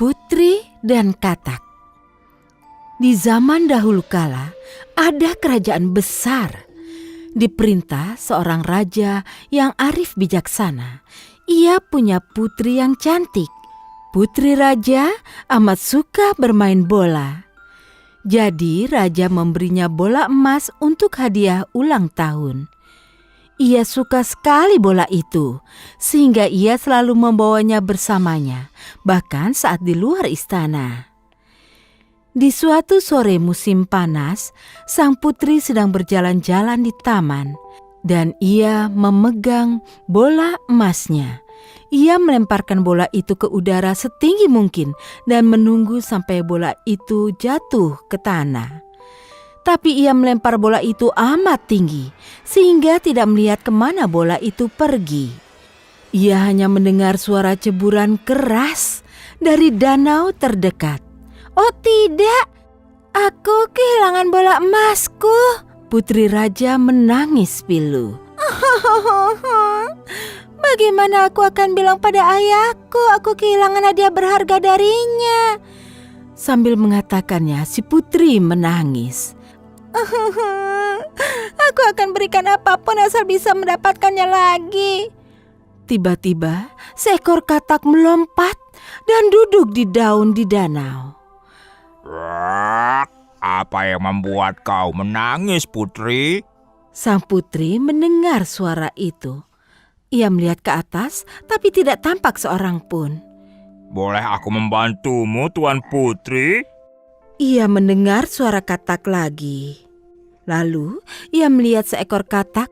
Putri dan Katak. Di zaman dahulu kala, ada kerajaan besar. Diperintah seorang raja yang arif bijaksana. Ia punya putri yang cantik. Putri raja amat suka bermain bola. Jadi raja memberinya bola emas untuk hadiah ulang tahun. Ia suka sekali bola itu, sehingga ia selalu membawanya bersamanya, bahkan saat di luar istana. Di suatu sore musim panas, sang putri sedang berjalan-jalan di taman, dan ia memegang bola emasnya. Ia melemparkan bola itu ke udara setinggi mungkin dan menunggu sampai bola itu jatuh ke tanah. Tapi ia melempar bola itu amat tinggi, sehingga tidak melihat kemana bola itu pergi. Ia hanya mendengar suara ceburan keras dari danau terdekat. "Oh tidak, aku kehilangan bola emasku!" Putri raja menangis pilu. "Bagaimana aku akan bilang pada ayahku aku kehilangan hadiah berharga darinya?" Sambil mengatakannya, si putri menangis. "Aku akan berikan apapun asal bisa mendapatkannya lagi." Tiba-tiba seekor katak melompat dan duduk di daun di danau. "Apa yang membuat kau menangis, Putri?" Sang putri mendengar suara itu. Ia melihat ke atas, tapi tidak tampak seorang pun. "Boleh aku membantumu, Tuan Putri?" Ia mendengar suara katak lagi. Lalu ia melihat seekor katak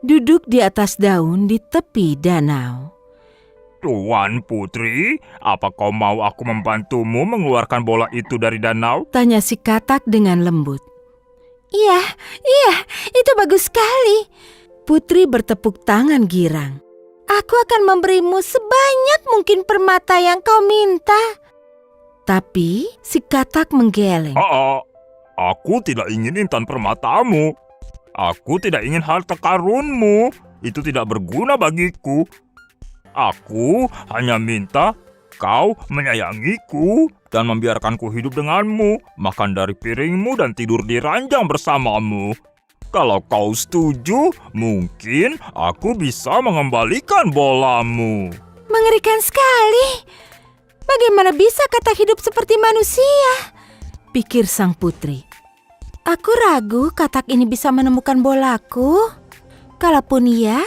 duduk di atas daun di tepi danau. "Tuan Putri, apa kau mau aku membantumu mengeluarkan bola itu dari danau?" Tanya si katak dengan lembut. Iya, itu bagus sekali." Putri bertepuk tangan girang. "Aku akan memberimu sebanyak mungkin permata yang kau minta." Tapi si katak menggeleng. Aku tidak ingin intan permatamu. Aku tidak ingin harta karunmu. Itu tidak berguna bagiku. Aku hanya minta kau menyayangiku dan membiarkanku hidup denganmu, makan dari piringmu dan tidur di ranjang bersamamu. Kalau kau setuju, mungkin aku bisa mengembalikan bolamu." Mengerikan sekali. Bagaimana bisa katak hidup seperti manusia? Pikir sang putri. Aku ragu katak ini bisa menemukan bolaku. Kalaupun ia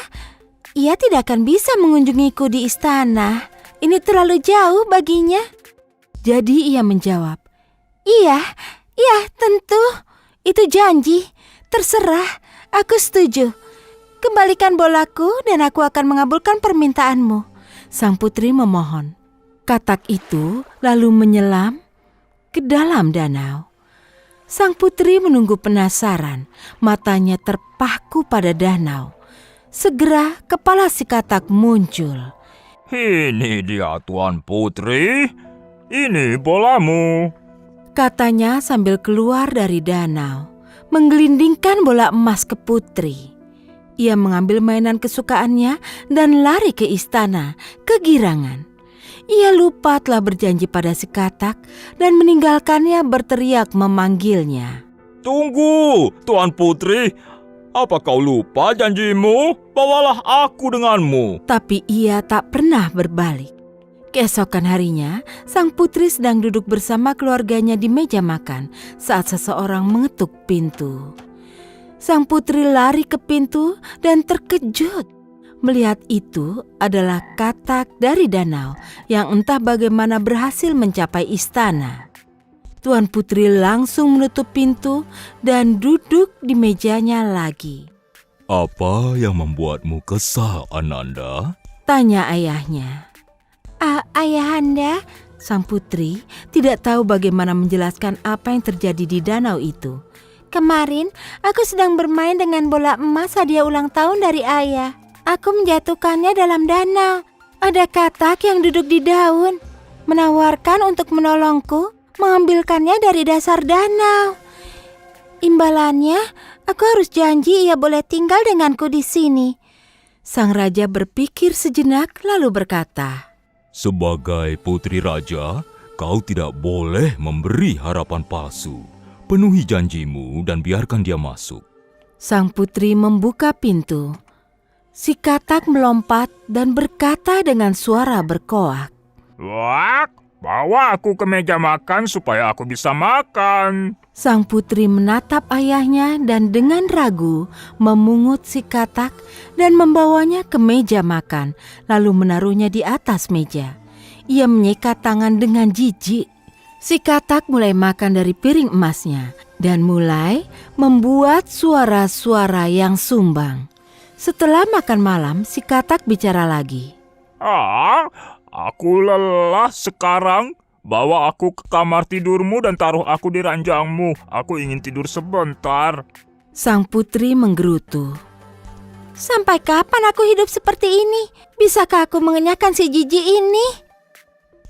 tidak akan bisa mengunjungiku di istana. Ini terlalu jauh baginya. Jadi ia menjawab, Iya, tentu. Itu janji. Terserah, aku setuju. Kembalikan bolaku dan aku akan mengabulkan permintaanmu." Sang putri memohon. Katak itu lalu menyelam ke dalam danau. Sang putri menunggu penasaran, matanya terpaku pada danau. Segera kepala si katak muncul. "Ini dia, Tuan Putri. Ini bolamu," katanya sambil keluar dari danau, menggelindingkan bola emas ke putri. Ia mengambil mainan kesukaannya dan lari ke istana, kegirangan. Ia lupa telah berjanji pada si katak dan meninggalkannya berteriak memanggilnya. "Tunggu, Tuan Putri. Apa kau lupa janjimu? Bawalah aku denganmu." Tapi ia tak pernah berbalik. Keesokan harinya, sang putri sedang duduk bersama keluarganya di meja makan saat seseorang mengetuk pintu. Sang putri lari ke pintu dan terkejut. Melihat itu adalah katak dari danau yang entah bagaimana berhasil mencapai istana. Tuan putri langsung menutup pintu dan duduk di mejanya lagi. "Apa yang membuatmu kesal, Ananda?" Tanya ayahnya. Ayahanda, sang putri tidak tahu bagaimana menjelaskan apa yang terjadi di danau itu. "Kemarin aku sedang bermain dengan bola emas hadiah ulang tahun dari ayah. Aku menjatuhkannya dalam danau. Ada katak yang duduk di daun, menawarkan untuk menolongku mengambilkannya dari dasar danau. Imbalannya, aku harus janji ia boleh tinggal denganku di sini." Sang raja berpikir sejenak lalu berkata, "Sebagai putri raja, Kau tidak boleh memberi harapan palsu. Penuhi janjimu dan biarkan dia masuk. Sang putri membuka pintu. Si katak melompat dan berkata dengan suara berkoak. Wak, bawa aku ke meja makan supaya aku bisa makan. Sang putri menatap ayahnya dan dengan ragu memungut si katak dan membawanya ke meja makan, lalu menaruhnya di atas meja. Ia menyikat tangan dengan jijik. Si katak mulai makan dari piring emasnya dan mulai membuat suara-suara yang sumbang. Setelah makan malam, si katak bicara lagi. Aku lelah sekarang. Bawa aku ke kamar tidurmu dan taruh aku di ranjangmu. Aku ingin tidur sebentar. Sang putri menggerutu. Sampai kapan aku hidup seperti ini? Bisakah aku mengenyahkan si jijik ini?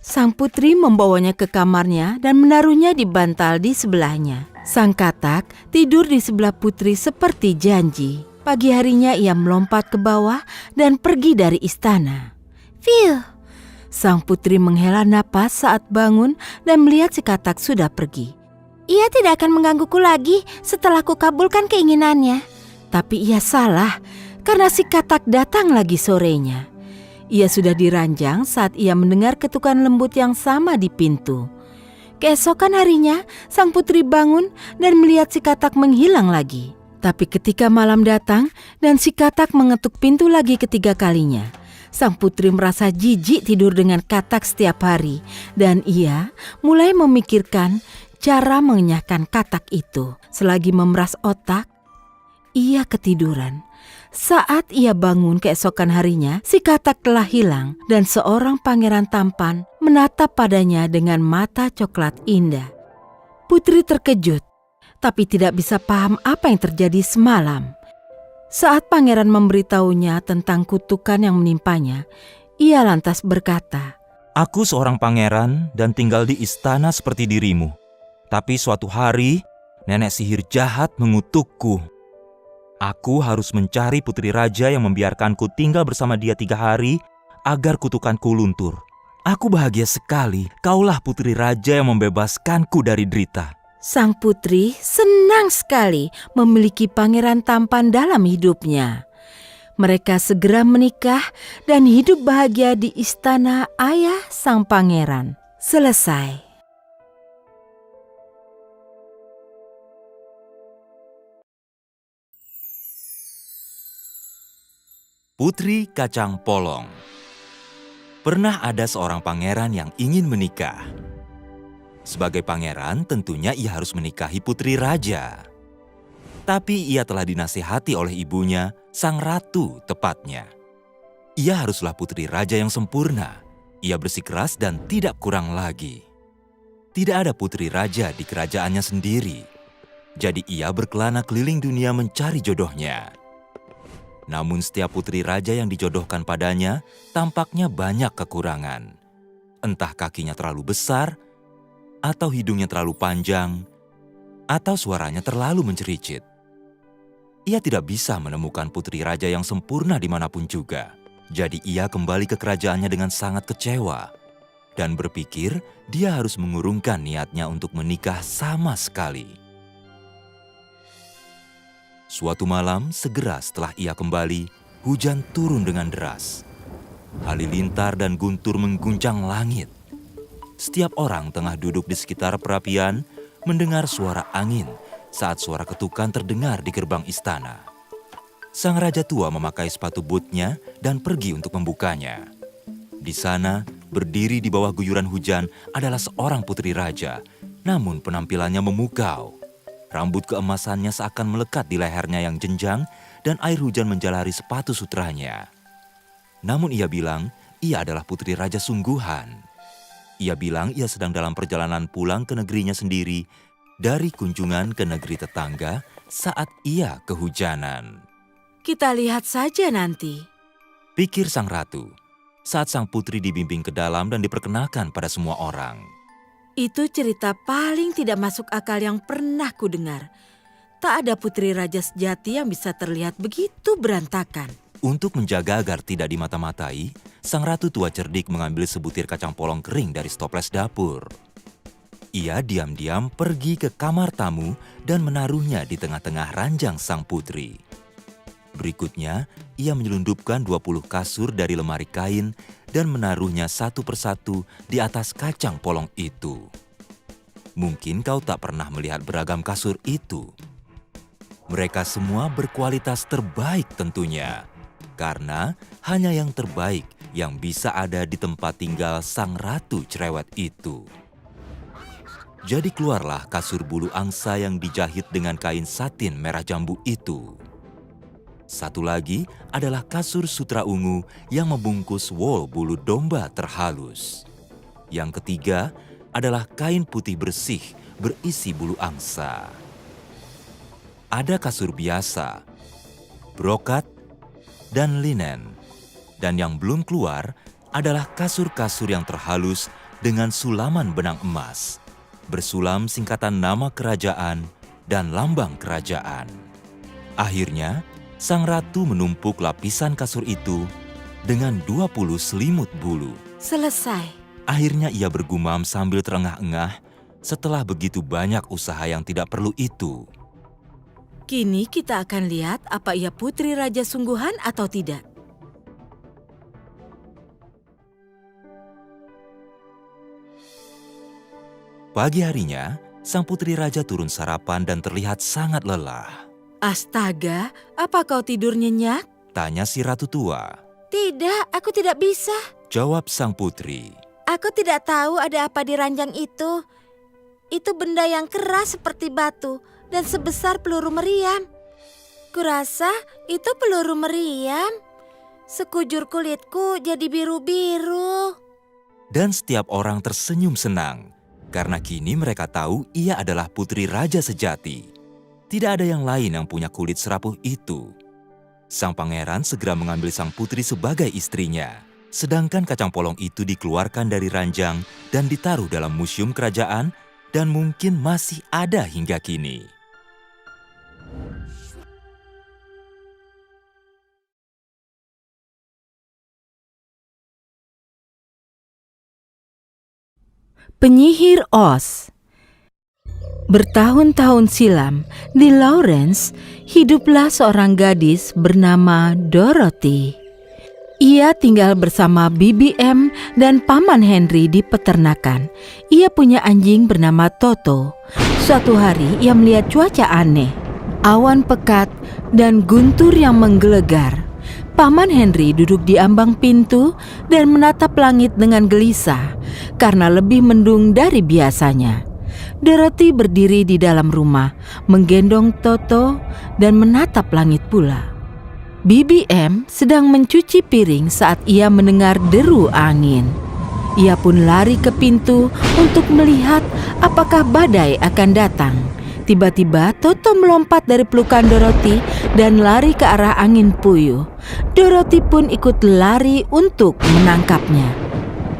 Sang putri membawanya ke kamarnya dan menaruhnya di bantal di sebelahnya. Sang katak tidur di sebelah putri seperti janji. Pagi harinya ia melompat ke bawah dan pergi dari istana. Fiu! Sang putri menghela napas saat bangun dan melihat si katak sudah pergi. Ia tidak akan menggangguku lagi setelah kukabulkan keinginannya. Tapi ia salah karena si katak datang lagi sorenya. Ia sudah diranjang saat ia mendengar ketukan lembut yang sama di pintu. Keesokan harinya, sang putri bangun dan melihat si katak menghilang lagi. Tapi ketika malam datang dan si katak mengetuk pintu lagi ketiga kalinya, sang putri merasa jijik tidur dengan katak setiap hari dan ia mulai memikirkan cara mengenyahkan katak itu. Selagi memeras otak, ia ketiduran. Saat ia bangun keesokan harinya, si katak telah hilang dan seorang pangeran tampan menatap padanya dengan mata coklat indah. Putri terkejut, tapi tidak bisa paham apa yang terjadi semalam. Saat pangeran memberitahunya tentang kutukan yang menimpanya, ia lantas berkata, Aku seorang pangeran dan tinggal di istana seperti dirimu. Tapi suatu hari, nenek sihir jahat mengutukku. Aku harus mencari putri raja yang membiarkanku tinggal bersama dia 3 hari agar kutukanku luntur. Aku bahagia sekali, kaulah putri raja yang membebaskanku dari derita. sang putri senang sekali memiliki pangeran tampan dalam hidupnya. Mereka segera menikah dan hidup bahagia di istana ayah sang pangeran. Selesai. Putri Kacang Polong. Pernah ada seorang pangeran yang ingin menikah. Sebagai pangeran, tentunya ia harus menikahi putri raja. Tapi ia telah dinasihati oleh ibunya, sang ratu tepatnya. Ia haruslah putri raja yang sempurna. Ia bersikeras dan tidak kurang lagi. Tidak ada putri raja di kerajaannya sendiri. Jadi ia berkelana keliling dunia mencari jodohnya. Namun setiap putri raja yang dijodohkan padanya tampaknya banyak kekurangan. Entah kakinya terlalu besar, atau hidungnya terlalu panjang, atau suaranya terlalu mencericit. Ia tidak bisa menemukan putri raja yang sempurna dimanapun juga. Jadi ia kembali ke kerajaannya dengan sangat kecewa dan berpikir dia harus mengurungkan niatnya untuk menikah sama sekali. Suatu malam, segera setelah ia kembali, hujan turun dengan deras. Halilintar dan guntur mengguncang langit. Setiap orang tengah duduk di sekitar perapian mendengar suara angin saat suara ketukan terdengar di gerbang istana. Sang raja tua memakai sepatu bootnya dan pergi untuk membukanya. Di sana, berdiri di bawah guyuran hujan adalah seorang putri raja, namun penampilannya memukau. Rambut keemasannya seakan melekat di lehernya yang jenjang dan air hujan menjalari sepatu sutranya. Namun ia bilang, ia adalah putri raja sungguhan. Ia bilang ia sedang dalam perjalanan pulang ke negerinya sendiri dari kunjungan ke negeri tetangga saat ia kehujanan. Kita lihat saja nanti, Pikir sang ratu, saat sang putri dibimbing ke dalam dan diperkenalkan pada semua orang. Itu cerita paling tidak masuk akal yang pernah kudengar. Tak ada putri raja sejati yang bisa terlihat begitu berantakan. Untuk menjaga agar tidak dimata-matai, sang ratu tua cerdik mengambil sebutir kacang polong kering dari stoples dapur. Ia diam-diam pergi ke kamar tamu dan menaruhnya di tengah-tengah ranjang sang putri. Berikutnya, ia menyelundupkan 20 kasur dari lemari kain dan menaruhnya satu persatu di atas kacang polong itu. Mungkin kau tak pernah melihat beragam kasur itu. Mereka semua berkualitas terbaik tentunya. Karena hanya yang terbaik yang bisa ada di tempat tinggal sang ratu cerewet itu. Jadi keluarlah kasur bulu angsa yang dijahit dengan kain satin merah jambu itu. Satu lagi adalah kasur sutra ungu yang membungkus wol bulu domba terhalus. Yang ketiga adalah kain putih bersih berisi bulu angsa. Ada kasur biasa, brokat, dan linen. Dan yang belum keluar adalah kasur-kasur yang terhalus dengan sulaman benang emas, bersulam singkatan nama kerajaan dan lambang kerajaan. Akhirnya, sang ratu menumpuk lapisan kasur itu dengan 20 selimut bulu. Selesai. Akhirnya ia bergumam sambil terengah-engah setelah begitu banyak usaha yang tidak perlu itu. Kini kita akan lihat apa ia putri raja sungguhan atau tidak. Pagi harinya, sang putri raja turun sarapan dan terlihat sangat lelah. Astaga, apa kau tidur nyenyak? Tanya si ratu tua. Tidak, aku tidak bisa. Jawab sang putri. Aku tidak tahu ada apa di ranjang itu. Itu benda yang keras seperti batu dan sebesar peluru meriam. Kurasa itu peluru meriam. Sekujur kulitku jadi biru-biru. Dan setiap orang tersenyum senang, karena kini mereka tahu ia adalah putri raja sejati. Tidak ada yang lain yang punya kulit serapuh itu. Sang pangeran segera mengambil sang putri sebagai istrinya. Sedangkan kacang polong itu dikeluarkan dari ranjang dan ditaruh dalam museum kerajaan dan mungkin masih ada hingga kini. Penyihir Oz. Bertahun-tahun silam, di Lawrence, hiduplah seorang gadis bernama Dorothy. Ia tinggal bersama BBM dan Paman Henry di peternakan. Ia punya anjing bernama Toto. Suatu hari ia melihat cuaca aneh, awan pekat dan guntur yang menggelegar. Paman Henry duduk di ambang pintu dan menatap langit dengan gelisah karena lebih mendung dari biasanya. Dorothy berdiri di dalam rumah, menggendong Toto dan menatap langit pula. BBM sedang mencuci piring saat ia mendengar deru angin. Ia pun lari ke pintu untuk melihat apakah badai akan datang. Tiba-tiba Toto melompat dari pelukan Dorothy dan lari ke arah angin puyuh. Dorothy pun ikut lari untuk menangkapnya.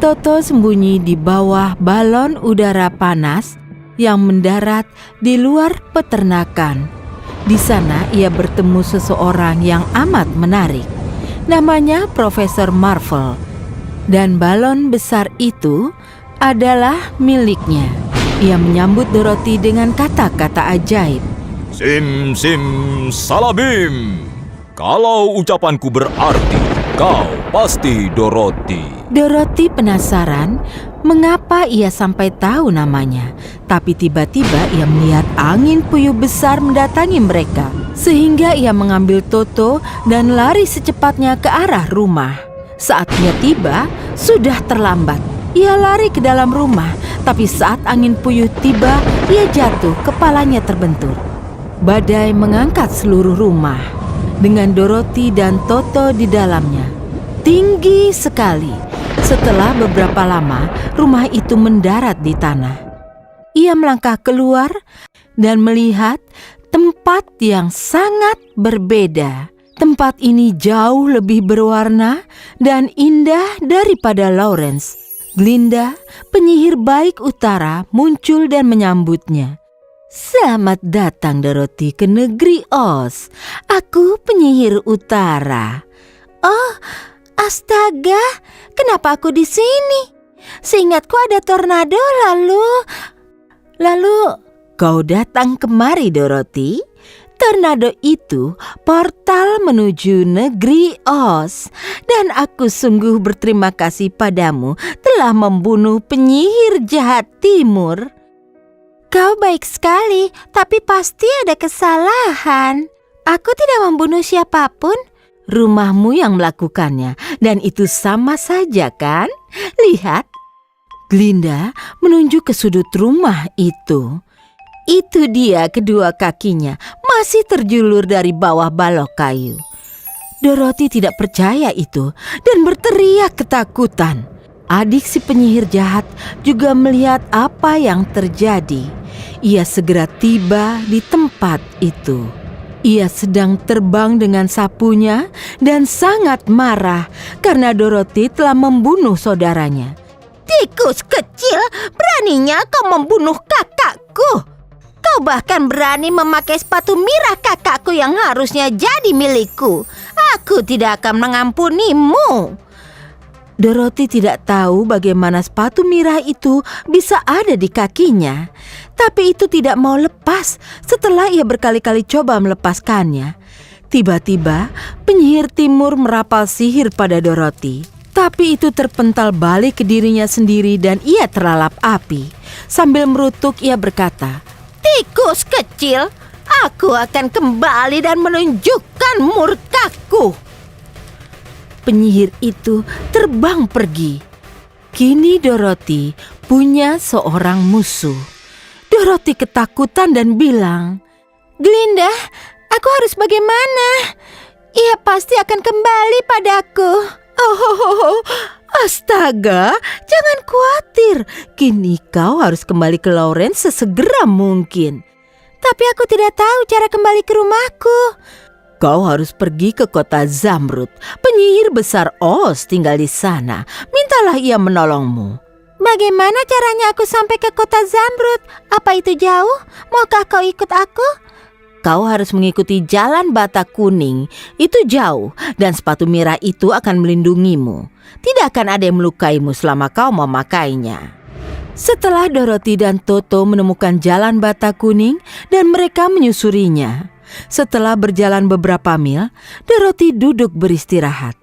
Toto sembunyi di bawah balon udara panas yang mendarat di luar peternakan. Di sana ia bertemu seseorang yang amat menarik. Namanya Profesor Marvel. Dan balon besar itu adalah miliknya. Ia menyambut Dorothy dengan kata-kata ajaib. Sim, sim, salabim. Kalau ucapanku berarti, kau pasti Dorothy. Dorothy penasaran mengapa ia sampai tahu namanya. Tapi tiba-tiba ia melihat angin puyuh besar mendatangi mereka. Sehingga ia mengambil Toto dan lari secepatnya ke arah rumah. Saat ia tiba, sudah terlambat. Ia lari ke dalam rumah, tapi saat angin puyuh tiba, ia jatuh, kepalanya terbentur. Badai mengangkat seluruh rumah, dengan Dorothy dan Toto di dalamnya. Tinggi sekali. Setelah beberapa lama, rumah itu mendarat di tanah. Ia melangkah keluar dan melihat tempat yang sangat berbeda. Tempat ini jauh lebih berwarna dan indah daripada Lawrence. Glinda, penyihir baik utara, muncul dan menyambutnya. Selamat datang Dorothy ke negeri Oz. Aku penyihir utara. Oh, astaga, kenapa aku di sini? Seingatku ada tornado lalu kau datang kemari, Dorothy. Tornado itu portal menuju negeri Oz, dan aku sungguh berterima kasih padamu telah membunuh penyihir jahat timur. Kau baik sekali, tapi pasti ada kesalahan. Aku tidak membunuh siapapun. Rumahmu yang melakukannya, dan itu sama saja kan? Lihat. Glinda menunjuk ke sudut rumah itu. Itu dia, kedua kakinya masih terjulur dari bawah balok kayu. Dorothy tidak percaya itu dan berteriak ketakutan. Adik si penyihir jahat juga melihat apa yang terjadi. Ia segera tiba di tempat itu. Ia sedang terbang dengan sapunya dan sangat marah karena Dorothy telah membunuh saudaranya. Tikus kecil, beraninya kau membunuh kakakku. Kau bahkan berani memakai sepatu mirah kakakku yang harusnya jadi milikku. Aku tidak akan mengampunimu. Dorothy tidak tahu bagaimana sepatu mirah itu bisa ada di kakinya. Tapi itu tidak mau lepas setelah ia berkali-kali coba melepaskannya. Tiba-tiba penyihir timur merapal sihir pada Dorothy. Tapi itu terpental balik ke dirinya sendiri dan ia terlalap api. Sambil merutuk ia berkata, "Tikus kecil, aku akan kembali dan menunjukkan murkaku." Penyihir itu terbang pergi. Kini Dorothy punya seorang musuh. Dorothy ketakutan dan bilang, "Glinda, aku harus bagaimana? Ia pasti akan kembali padaku." Oh, astaga, jangan khawatir. Kini kau harus kembali ke Lawrence sesegera mungkin. Tapi aku tidak tahu cara kembali ke rumahku. Kau harus pergi ke kota Zamrud. Penyihir besar Oz tinggal di sana. Mintalah ia menolongmu. Bagaimana caranya aku sampai ke kota Zamrud? Apa itu jauh? Maukah kau ikut aku? Kau harus mengikuti jalan bata kuning. Itu jauh dan sepatu merah itu akan melindungimu. Tidak akan ada yang melukaimu selama kau memakainya. Setelah Dorothy dan Toto menemukan jalan bata kuning dan mereka menyusurinya. Setelah berjalan beberapa mil, Dorothy duduk beristirahat.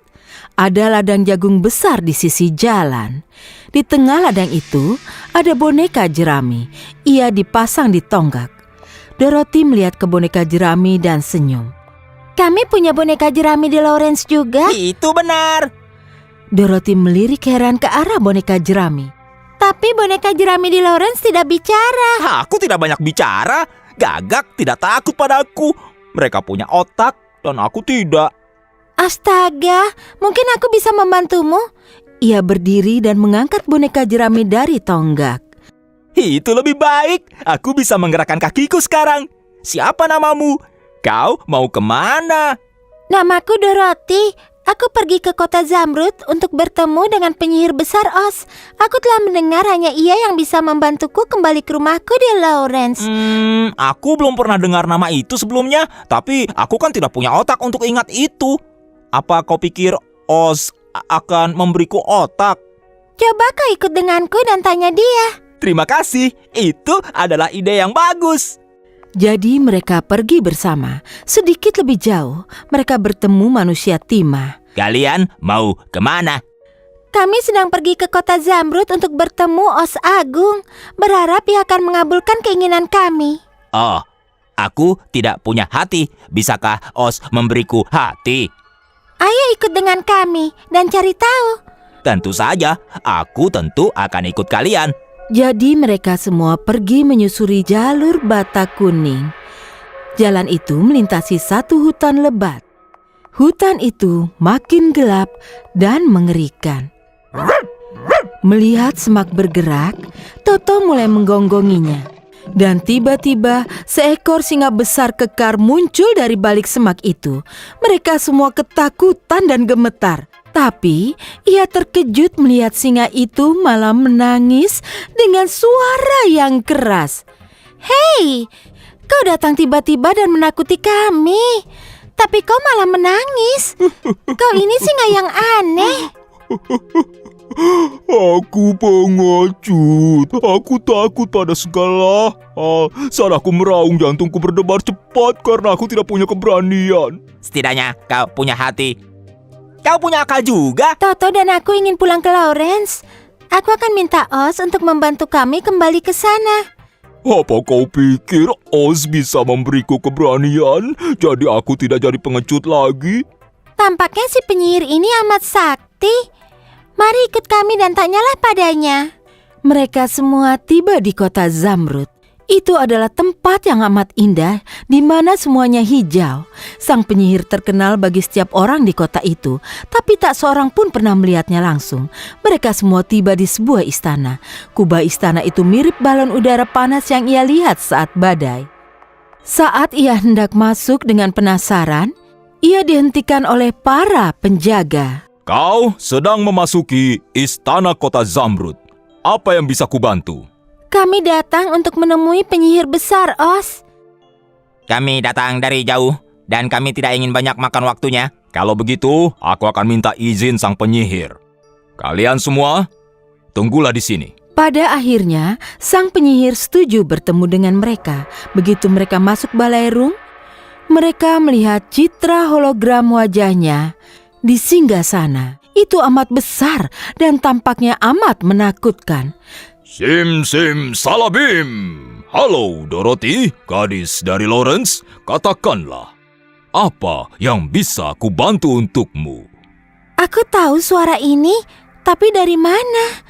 Ada ladang jagung besar di sisi jalan. Di tengah ladang itu ada boneka jerami. Ia dipasang di tonggak. Dorothy melihat ke boneka jerami dan senyum. Kami punya boneka jerami di Lawrence juga. Itu benar. Dorothy melirik heran ke arah boneka jerami. Tapi boneka jerami di Lawrence tidak bicara. Aku tidak banyak bicara. Gagak tidak takut padaku. Mereka punya otak dan aku tidak. Astaga, mungkin aku bisa membantumu. Ia berdiri dan mengangkat boneka jerami dari tonggak. Itu lebih baik. Aku bisa menggerakkan kakiku sekarang. Siapa namamu? Kau mau kemana? Namaku Dorothy. Aku pergi ke kota Zamrud untuk bertemu dengan penyihir besar Oz. Aku telah mendengar hanya ia yang bisa membantuku kembali ke rumahku di Lawrence. Aku belum pernah dengar nama itu sebelumnya. Tapi aku kan tidak punya otak untuk ingat itu. Apa kau pikir Oz akan memberiku otak? Coba kau ikut denganku dan tanya dia. Terima kasih, itu adalah ide yang bagus. Jadi mereka pergi bersama. Sedikit lebih jauh, mereka bertemu manusia timah. Kalian mau kemana? Kami sedang pergi ke kota Zamrud untuk bertemu Oz Agung. Berharap ia akan mengabulkan keinginan kami. Oh, aku tidak punya hati. Bisakah Oz memberiku hati? Ayo ikut dengan kami dan cari tahu. Tentu saja, aku tentu akan ikut kalian. Jadi mereka semua pergi menyusuri jalur bata kuning. Jalan itu melintasi satu hutan lebat. Hutan itu makin gelap dan mengerikan. Melihat semak bergerak, Toto mulai menggonggonginya. Dan tiba-tiba seekor singa besar kekar muncul dari balik semak itu. Mereka semua ketakutan dan gemetar. Tapi ia terkejut melihat singa itu malah menangis dengan suara yang keras. "Hei, kau datang tiba-tiba dan menakuti kami. Tapi kau malah menangis. Kau ini singa yang aneh. Aku pengecut. Aku takut pada segala hal. Saat aku meraung, jantungku berdebar cepat karena aku tidak punya keberanian. Setidaknya kau punya hati. Kau punya akal juga. Toto dan aku ingin pulang ke Lawrence. Aku akan minta Oz untuk membantu kami kembali ke sana. Apa kau pikir Oz bisa memberiku keberanian? Jadi aku tidak jadi pengecut lagi? Tampaknya si penyihir ini amat sakti. Mari ikut kami dan tanyalah padanya. Mereka semua tiba di kota Zamrud. Itu adalah tempat yang amat indah di mana semuanya hijau. Sang penyihir terkenal bagi setiap orang di kota itu, tapi tak seorang pun pernah melihatnya langsung. Mereka semua tiba di sebuah istana. Kubah istana itu mirip balon udara panas yang ia lihat saat badai. Saat ia hendak masuk dengan penasaran, ia dihentikan oleh para penjaga. Kau sedang memasuki istana kota Zamrud. Apa yang bisa kubantu? Kami datang untuk menemui penyihir besar, Oz. Kami datang dari jauh dan kami tidak ingin banyak makan waktunya. Kalau begitu, aku akan minta izin sang penyihir. Kalian semua, tunggulah di sini. Pada akhirnya, sang penyihir setuju bertemu dengan mereka. Begitu mereka masuk balairung, mereka melihat citra hologram wajahnya di singgasana. Itu amat besar dan tampaknya amat menakutkan. Sim salabim. Halo Dorothy, gadis dari Lawrence. Katakanlah, apa yang bisa kubantu untukmu? Aku tahu suara ini, tapi dari mana?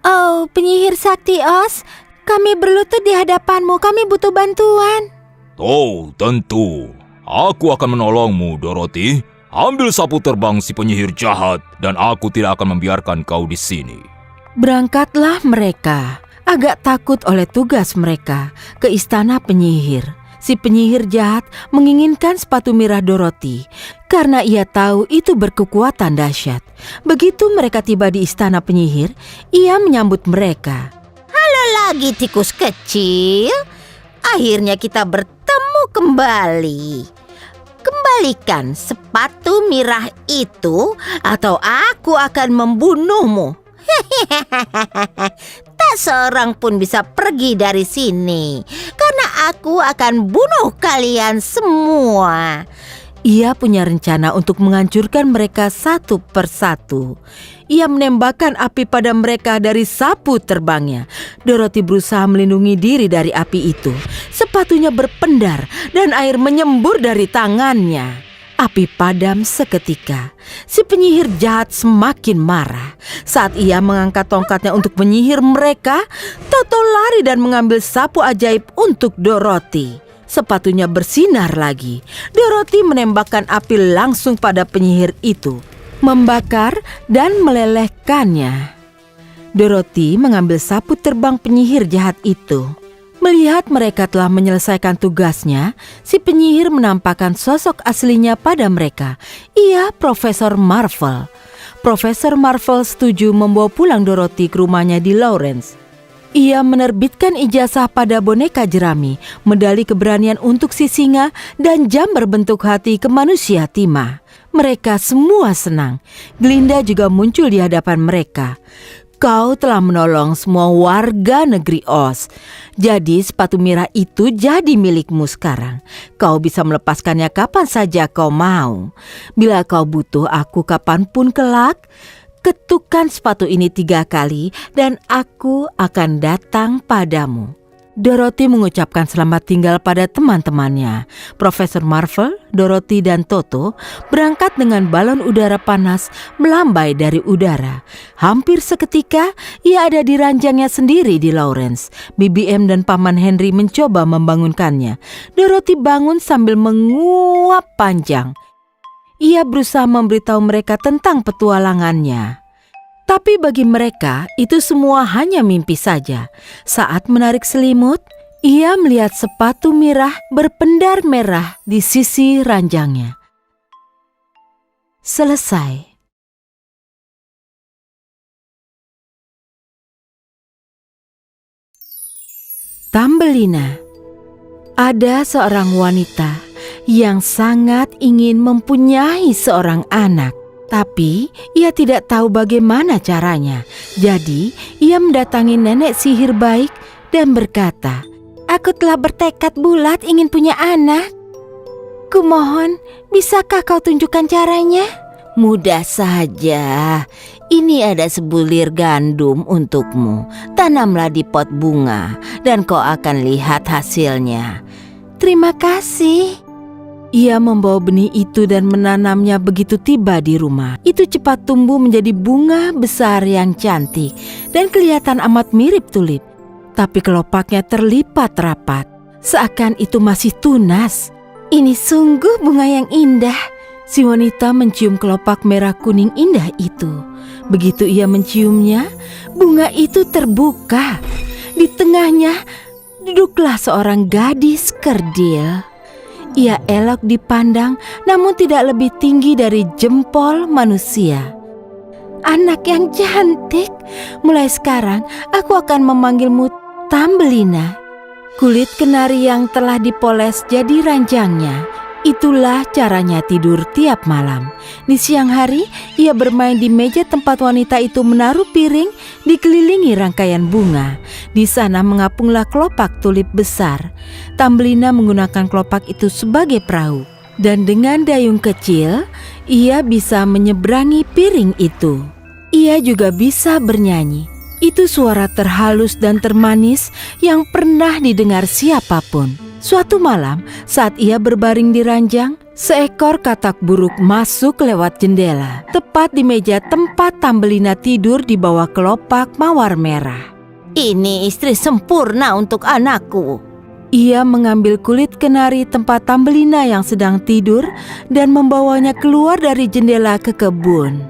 Oh, penyihir sakti Oz, kami berlutut di hadapanmu, kami butuh bantuan. Oh, tentu. Aku akan menolongmu, Dorothy. Ambil sapu terbang si penyihir jahat, dan aku tidak akan membiarkan kau di sini. Berangkatlah mereka, agak takut oleh tugas mereka, ke istana penyihir. Si penyihir jahat menginginkan sepatu mirah Dorothy, karena ia tahu itu berkekuatan dahsyat. Begitu mereka tiba di istana penyihir, ia menyambut mereka. Halo lagi tikus kecil, akhirnya kita bertemu kembali. Kembalikan sepatu mirah itu atau aku akan membunuhmu. Tak seorang pun bisa pergi dari sini karena aku akan bunuh kalian semua. Ia punya rencana untuk menghancurkan mereka satu persatu. Ia menembakkan api pada mereka dari sapu terbangnya. Dorothy berusaha melindungi diri dari api itu. Sepatunya berpendar dan air menyembur dari tangannya. Api padam seketika. Si penyihir jahat semakin marah. Saat ia mengangkat tongkatnya untuk menyihir mereka, Toto lari dan mengambil sapu ajaib untuk Dorothy. Sepatunya bersinar lagi. Dorothy menembakkan api langsung pada penyihir itu, membakar dan melelehkannya. Dorothy mengambil sapu terbang penyihir jahat itu. Melihat mereka telah menyelesaikan tugasnya, si penyihir menampakkan sosok aslinya pada mereka. Ia Profesor Marvel. Profesor Marvel setuju membawa pulang Dorothy ke rumahnya di Lawrence. Ia menerbitkan ijazah pada boneka jerami, medali keberanian untuk si singa, dan jam berbentuk hati ke manusia timah. Mereka semua senang. Glinda juga muncul di hadapan mereka. Kau telah menolong semua warga negeri Oz. Jadi sepatu mirah itu jadi milikmu sekarang. Kau bisa melepaskannya kapan saja kau mau. Bila kau butuh aku kapanpun kelak, ketukkan sepatu ini 3 kali dan aku akan datang padamu. Dorothy mengucapkan selamat tinggal pada teman-temannya. Profesor Marvel, Dorothy, dan Toto berangkat dengan balon udara panas melambai dari udara. Hampir seketika, ia ada di ranjangnya sendiri di Lawrence. BBM dan Paman Henry mencoba membangunkannya. Dorothy bangun sambil menguap panjang. Ia berusaha memberitahu mereka tentang petualangannya. Tapi bagi mereka, itu semua hanya mimpi saja. Saat menarik selimut, ia melihat sepatu mirah berpendar merah di sisi ranjangnya. Selesai. Tambelina. Ada seorang wanita yang sangat ingin mempunyai seorang anak. Tapi ia tidak tahu bagaimana caranya. Jadi ia mendatangi nenek sihir baik dan berkata, "Aku telah bertekad bulat ingin punya anak. Kumohon, bisakah kau tunjukkan caranya?" "Mudah saja. Ini ada sebulir gandum untukmu. Tanamlah di pot bunga dan kau akan lihat hasilnya." "Terima kasih." Ia membawa benih itu dan menanamnya. Begitu tiba di rumah, itu cepat tumbuh menjadi bunga besar yang cantik dan kelihatan amat mirip tulip. Tapi kelopaknya terlipat rapat, seakan itu masih tunas. "Ini sungguh bunga yang indah." Si wanita mencium kelopak merah kuning indah itu. Begitu ia menciumnya, bunga itu terbuka. Di tengahnya duduklah seorang gadis kerdil. Ia elok dipandang, namun tidak lebih tinggi dari jempol manusia. "Anak yang cantik, mulai sekarang aku akan memanggilmu Tambelina." Kulit kenari yang telah dipoles jadi ranjangnya. Itulah caranya tidur tiap malam. Di siang hari, ia bermain di meja tempat wanita itu menaruh piring dikelilingi rangkaian bunga. Di sana mengapunglah kelopak tulip besar. Tambelina menggunakan kelopak itu sebagai perahu. Dan dengan dayung kecil, ia bisa menyeberangi piring itu. Ia juga bisa bernyanyi. Itu suara terhalus dan termanis yang pernah didengar siapapun. Suatu malam, saat ia berbaring di ranjang, seekor katak buruk masuk lewat jendela, tepat di meja tempat Tambelina tidur di bawah kelopak mawar merah. "Ini istri sempurna untuk anakku." Ia mengambil kulit kenari tempat Tambelina yang sedang tidur dan membawanya keluar dari jendela ke kebun.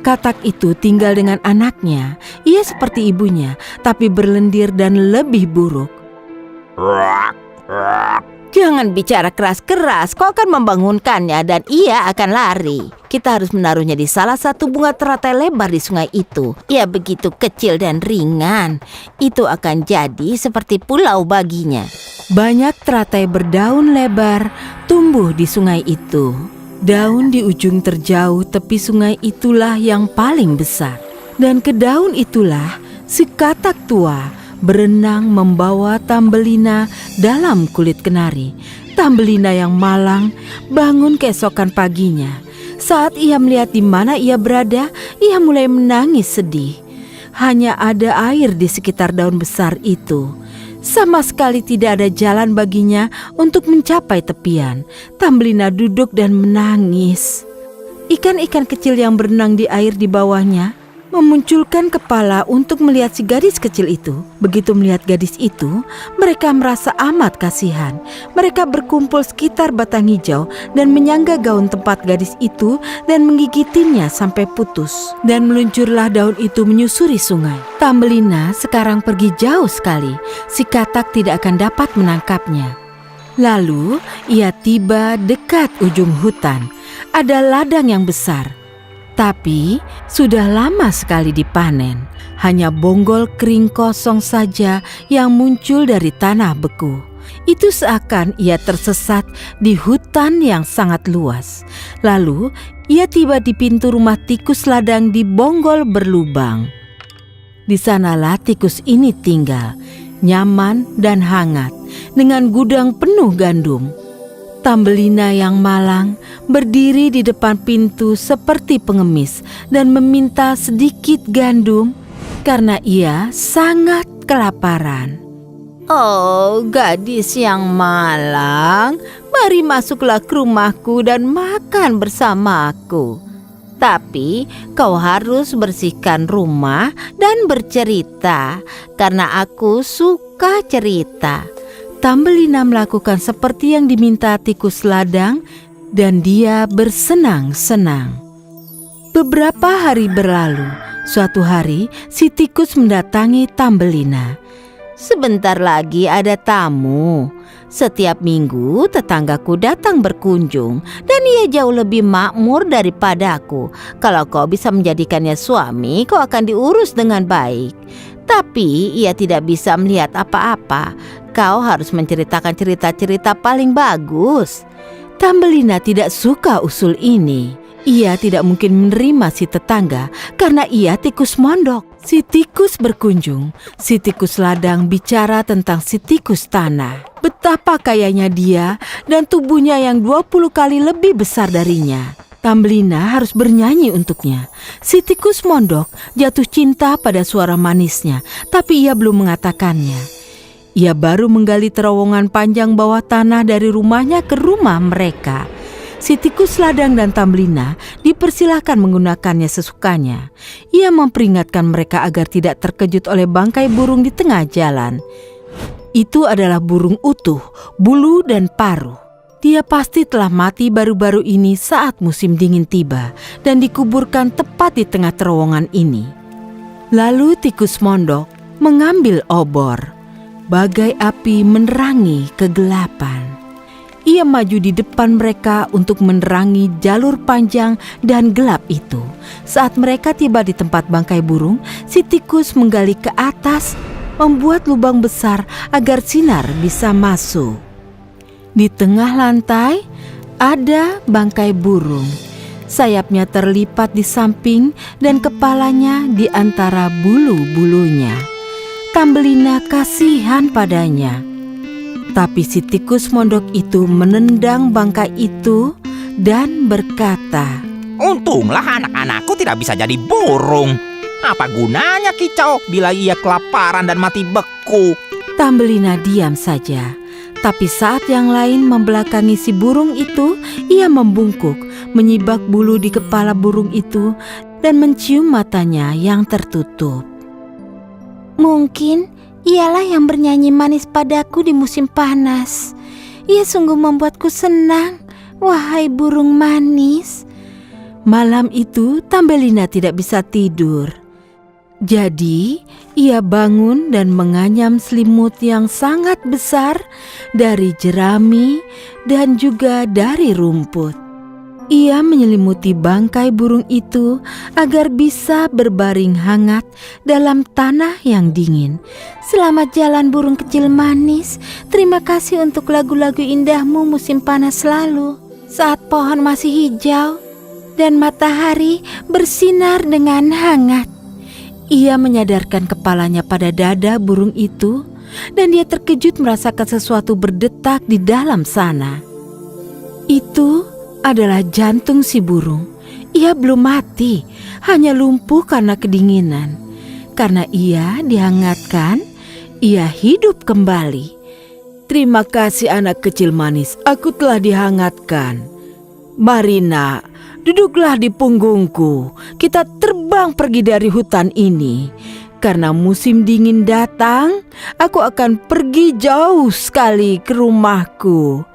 Katak itu tinggal dengan anaknya. Ia seperti ibunya, tapi berlendir dan lebih buruk. "Jangan bicara keras-keras, kau akan membangunkannya dan ia akan lari. Kita harus menaruhnya di salah satu bunga teratai lebar di sungai itu. Ia begitu kecil dan ringan, itu akan jadi seperti pulau baginya." Banyak teratai berdaun lebar tumbuh di sungai itu. Daun di ujung terjauh tepi sungai itulah yang paling besar. Dan ke daun itulah si katak tua berenang membawa Tambelina dalam kulit kenari. Tambelina yang malang bangun keesokan paginya. Saat ia melihat di mana ia berada, ia mulai menangis sedih. Hanya ada air di sekitar daun besar itu. Sama sekali tidak ada jalan baginya untuk mencapai tepian. Tambelina duduk dan menangis. Ikan-ikan kecil yang berenang di air di bawahnya memunculkan kepala untuk melihat si gadis kecil itu. Begitu melihat gadis itu, mereka merasa amat kasihan. Mereka berkumpul sekitar batang hijau dan menyangga gaun tempat gadis itu dan menggigitinya sampai putus. Dan meluncurlah daun itu menyusuri sungai. Tambelina sekarang pergi jauh sekali. Si katak tidak akan dapat menangkapnya. Lalu ia tiba dekat ujung hutan. Ada ladang yang besar, tapi sudah lama sekali dipanen. Hanya bonggol kering kosong saja yang muncul dari tanah beku. Itu seakan ia tersesat di hutan yang sangat luas. Lalu ia tiba di pintu rumah tikus ladang di bonggol berlubang. Di sanalah tikus ini tinggal, nyaman dan hangat, dengan gudang penuh gandum. Tambelina yang malang berdiri di depan pintu seperti pengemis dan meminta sedikit gandum karena ia sangat kelaparan. "Oh, gadis yang malang, mari masuklah ke rumahku dan makan bersamaku. Tapi kau harus bersihkan rumah dan bercerita, karena aku suka cerita." Tambelina melakukan seperti yang diminta tikus ladang dan dia bersenang-senang. Beberapa hari berlalu. Suatu hari si tikus mendatangi Tambelina. "Sebentar lagi ada tamu. Setiap minggu tetanggaku datang berkunjung dan ia jauh lebih makmur daripadaku. Kalau kau bisa menjadikannya suami, kau akan diurus dengan baik. Tapi ia tidak bisa melihat apa-apa. Kau harus menceritakan cerita-cerita paling bagus." Tambelina tidak suka usul ini. Ia tidak mungkin menerima si tetangga karena ia tikus mondok. Si tikus berkunjung, si tikus ladang bicara tentang si tikus tanah. Betapa kayanya dia dan tubuhnya yang 20 kali lebih besar darinya. Tambelina harus bernyanyi untuknya. Si tikus mondok jatuh cinta pada suara manisnya, tapi ia belum mengatakannya. Ia baru menggali terowongan panjang bawah tanah dari rumahnya ke rumah mereka. Si tikus ladang dan Tambelina dipersilahkan menggunakannya sesukanya. Ia memperingatkan mereka agar tidak terkejut oleh bangkai burung di tengah jalan. Itu adalah burung utuh, bulu dan paruh. Dia pasti telah mati baru-baru ini saat musim dingin tiba dan dikuburkan tepat di tengah terowongan ini. Lalu tikus mondok mengambil obor. Bagai api menerangi kegelapan. Ia maju di depan mereka untuk menerangi jalur panjang dan gelap itu. Saat mereka tiba di tempat bangkai burung, si tikus menggali ke atas, membuat lubang besar agar sinar bisa masuk. Di tengah lantai ada bangkai burung. Sayapnya terlipat di samping dan kepalanya di antara bulu-bulunya. Tambelina kasihan padanya. Tapi si tikus mondok itu menendang bangkai itu dan berkata, "Untunglah anak-anakku tidak bisa jadi burung. Apa gunanya kicau bila ia kelaparan dan mati beku?" Tambelina diam saja. Tapi saat yang lain membelakangi si burung itu, ia membungkuk, menyibak bulu di kepala burung itu dan mencium matanya yang tertutup. "Mungkin ialah yang bernyanyi manis padaku di musim panas. Ia sungguh membuatku senang, wahai burung manis." Malam itu Tambelina tidak bisa tidur. Jadi ia bangun dan menganyam selimut yang sangat besar dari jerami dan juga dari rumput. Ia menyelimuti bangkai burung itu agar bisa berbaring hangat dalam tanah yang dingin. "Selamat jalan burung kecil manis. Terima kasih untuk lagu-lagu indahmu musim panas lalu. Saat pohon masih hijau dan matahari bersinar dengan hangat." Ia menyadarkan kepalanya pada dada burung itu dan dia terkejut merasakan sesuatu berdetak di dalam sana. Itu adalah jantung si burung. Ia belum mati, hanya lumpuh karena kedinginan. Karena ia dihangatkan, ia hidup kembali. "Terima kasih anak kecil manis, aku telah dihangatkan. Mari nak, duduklah di punggungku. Kita terbang pergi dari hutan ini. Karena musim dingin datang, aku akan pergi jauh sekali ke rumahku.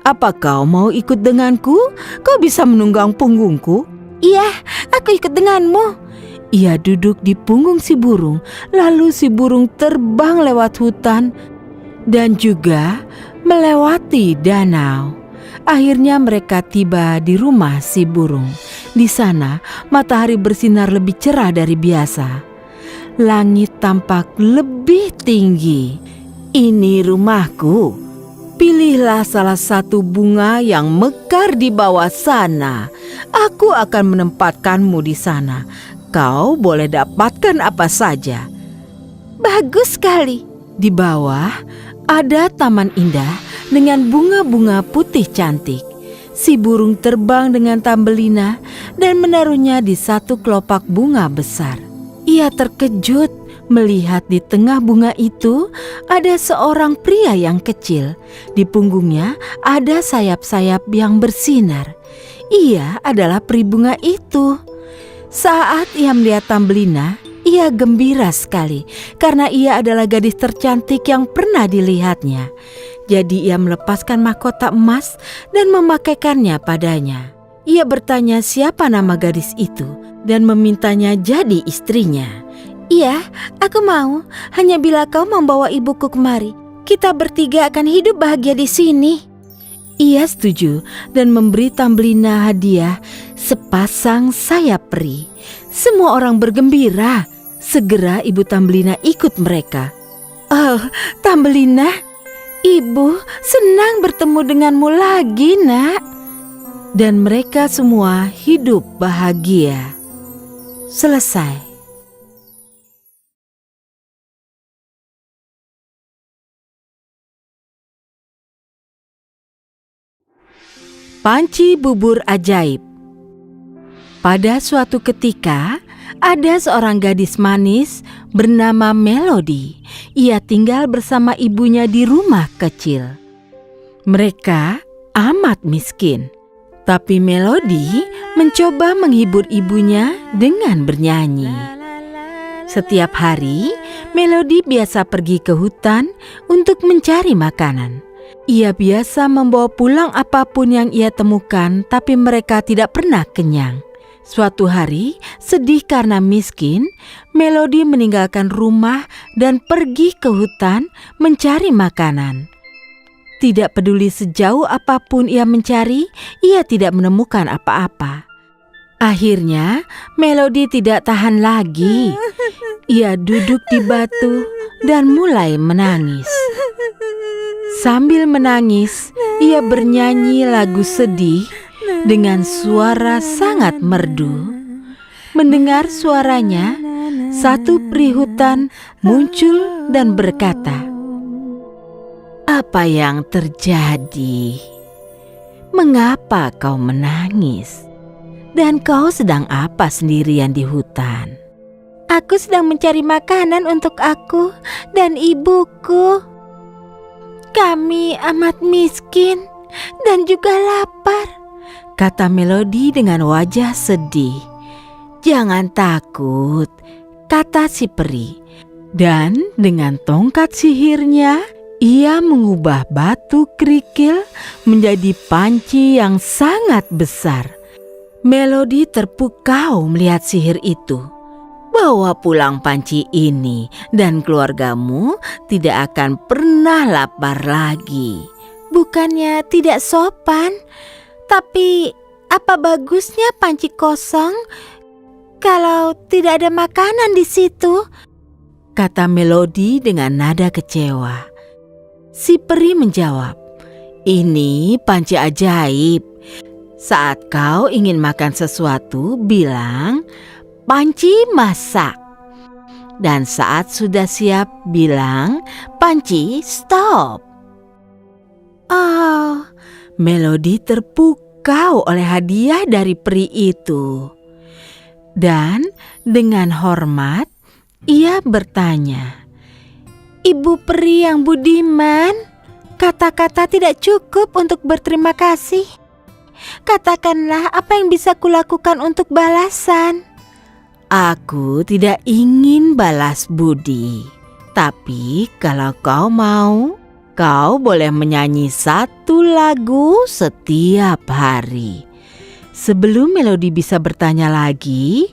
Apa kau mau ikut denganku? Kau bisa menunggang punggungku?" "Iya, aku ikut denganmu." Ia duduk di punggung si burung, lalu si burung terbang lewat hutan dan juga melewati danau. Akhirnya mereka tiba di rumah si burung. Di sana matahari bersinar lebih cerah dari biasa. Langit tampak lebih tinggi. "Ini rumahku. Pilihlah salah satu bunga yang mekar di bawah sana. Aku akan menempatkanmu di sana. Kau boleh dapatkan apa saja." "Bagus sekali." Di bawah ada taman indah dengan bunga-bunga putih cantik. Si burung terbang dengan Tambelina dan menaruhnya di satu kelopak bunga besar. Ia terkejut melihat di tengah bunga itu ada seorang pria yang kecil. Di punggungnya ada sayap-sayap yang bersinar. Ia adalah peri bunga itu. Saat ia melihat Tambelina, ia gembira sekali karena ia adalah gadis tercantik yang pernah dilihatnya. Jadi ia melepaskan mahkota emas dan memakaikannya padanya. Ia bertanya siapa nama gadis itu dan memintanya jadi istrinya. "Iya, aku mau. Hanya bila kau membawa ibuku kemari, kita bertiga akan hidup bahagia di sini." Ia setuju dan memberi Tambelina hadiah sepasang sayap peri. Semua orang bergembira. Segera ibu Tambelina ikut mereka. "Oh, Tambelina," Ibu senang bertemu denganmu lagi, Nak. Dan mereka semua hidup bahagia. Selesai. Panci bubur ajaib. Pada suatu ketika, ada seorang gadis manis bernama Melody. Ia tinggal bersama ibunya di rumah kecil. Mereka amat miskin, tapi Melody mencoba menghibur ibunya dengan bernyanyi. Setiap hari, Melody biasa pergi ke hutan untuk mencari makanan. Ia biasa membawa pulang apapun yang ia temukan, tapi mereka tidak pernah kenyang. Suatu hari, sedih karena miskin, Melody meninggalkan rumah dan pergi ke hutan mencari makanan. Tidak peduli sejauh apapun ia mencari, ia tidak menemukan apa-apa. Akhirnya, Melody tidak tahan lagi. Ia duduk di batu dan mulai menangis. Sambil menangis, ia bernyanyi lagu sedih dengan suara sangat merdu. Mendengar suaranya, satu peri hutan muncul dan berkata, "Apa yang terjadi? Mengapa kau menangis? Dan kau sedang apa sendirian di hutan?" "Aku sedang mencari makanan untuk aku dan ibuku. Kami amat miskin dan juga lapar," kata Melody dengan wajah sedih. "Jangan takut," kata si peri. Dan dengan tongkat sihirnya, ia mengubah batu kerikil menjadi panci yang sangat besar. Melody terpukau melihat sihir itu. "Bawa pulang panci ini dan keluargamu tidak akan pernah lapar lagi." "Bukannya tidak sopan, tapi apa bagusnya panci kosong kalau tidak ada makanan di situ?" kata Melody dengan nada kecewa. Si peri menjawab, "Ini panci ajaib. Saat kau ingin makan sesuatu, bilang, 'Panci masak.' Dan saat sudah siap, bilang, 'Panci stop.'" Oh, Melody terpukau oleh hadiah dari peri itu. Dan dengan hormat, ia bertanya, "Ibu peri yang budiman, kata-kata tidak cukup untuk berterima kasih. Katakanlah apa yang bisa kulakukan untuk balasan." "Aku tidak ingin balas budi, tapi kalau kau mau, kau boleh menyanyi satu lagu setiap hari." Sebelum Melody bisa bertanya lagi,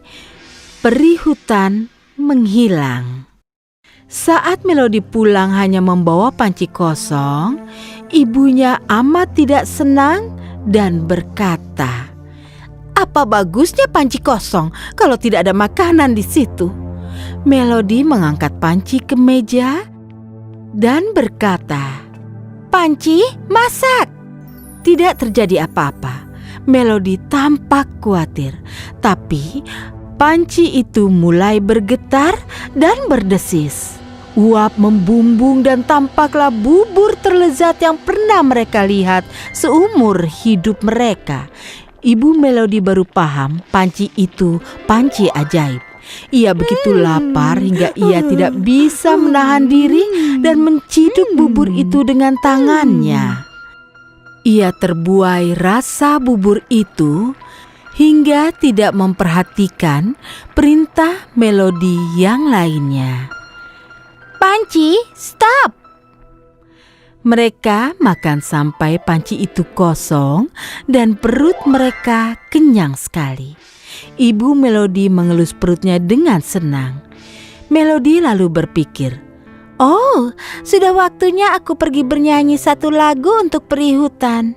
peri hutan menghilang. Saat Melody pulang hanya membawa panci kosong, ibunya amat tidak senang dan berkata, "Apa bagusnya panci kosong kalau tidak ada makanan di situ?" Melody mengangkat panci ke meja dan berkata, "Panci, masak!" Tidak terjadi apa-apa. Melody tampak khawatir, tapi panci itu mulai bergetar dan berdesis. Uap membumbung dan tampaklah bubur terlezat yang pernah mereka lihat seumur hidup mereka. Ibu Melody baru paham panci itu panci ajaib. Ia begitu lapar hingga ia tidak bisa menahan diri dan menciduk bubur itu dengan tangannya. Ia terbuai rasa bubur itu hingga tidak memperhatikan perintah Melody yang lainnya. "Panci, stop!" Mereka makan sampai panci itu kosong dan perut mereka kenyang sekali. Ibu Melody mengelus perutnya dengan senang. Melody lalu berpikir, "Oh, sudah waktunya aku pergi bernyanyi satu lagu untuk peri hutan."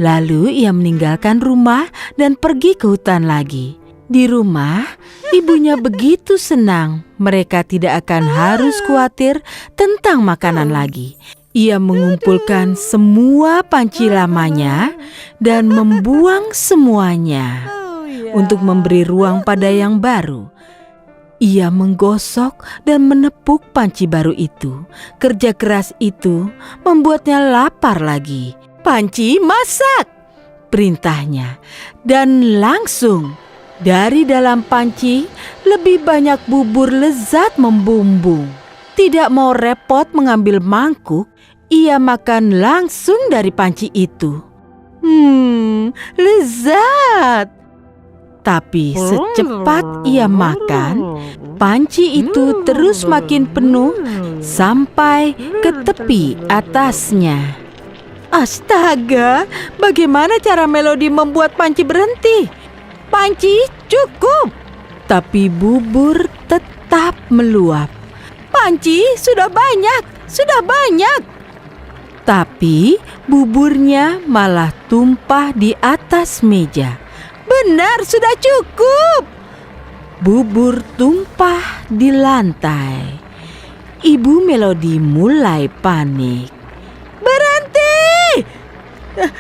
Lalu ia meninggalkan rumah dan pergi ke hutan lagi. Di rumah, ibunya begitu senang. Mereka tidak akan harus khawatir tentang makanan lagi. Ia mengumpulkan semua panci lamanya dan membuang semuanya untuk memberi ruang pada yang baru. Ia menggosok dan menepuk panci baru itu. Kerja keras itu membuatnya lapar lagi. "Panci, masak!" perintahnya. Dan langsung dari dalam panci lebih banyak bubur lezat membumbung. Tidak mau repot mengambil mangkuk, ia makan langsung dari panci itu. Lezat! Tapi secepat ia makan, panci itu terus makin penuh sampai ke tepi atasnya. Astaga, bagaimana cara Melody membuat panci berhenti? "Panci, cukup!" Tapi bubur tetap meluap. "Panci, sudah banyak, sudah banyak!" Tapi buburnya malah tumpah di atas meja. "Benar, sudah cukup!" Bubur tumpah di lantai. Ibu Melody mulai panik. "Berhenti!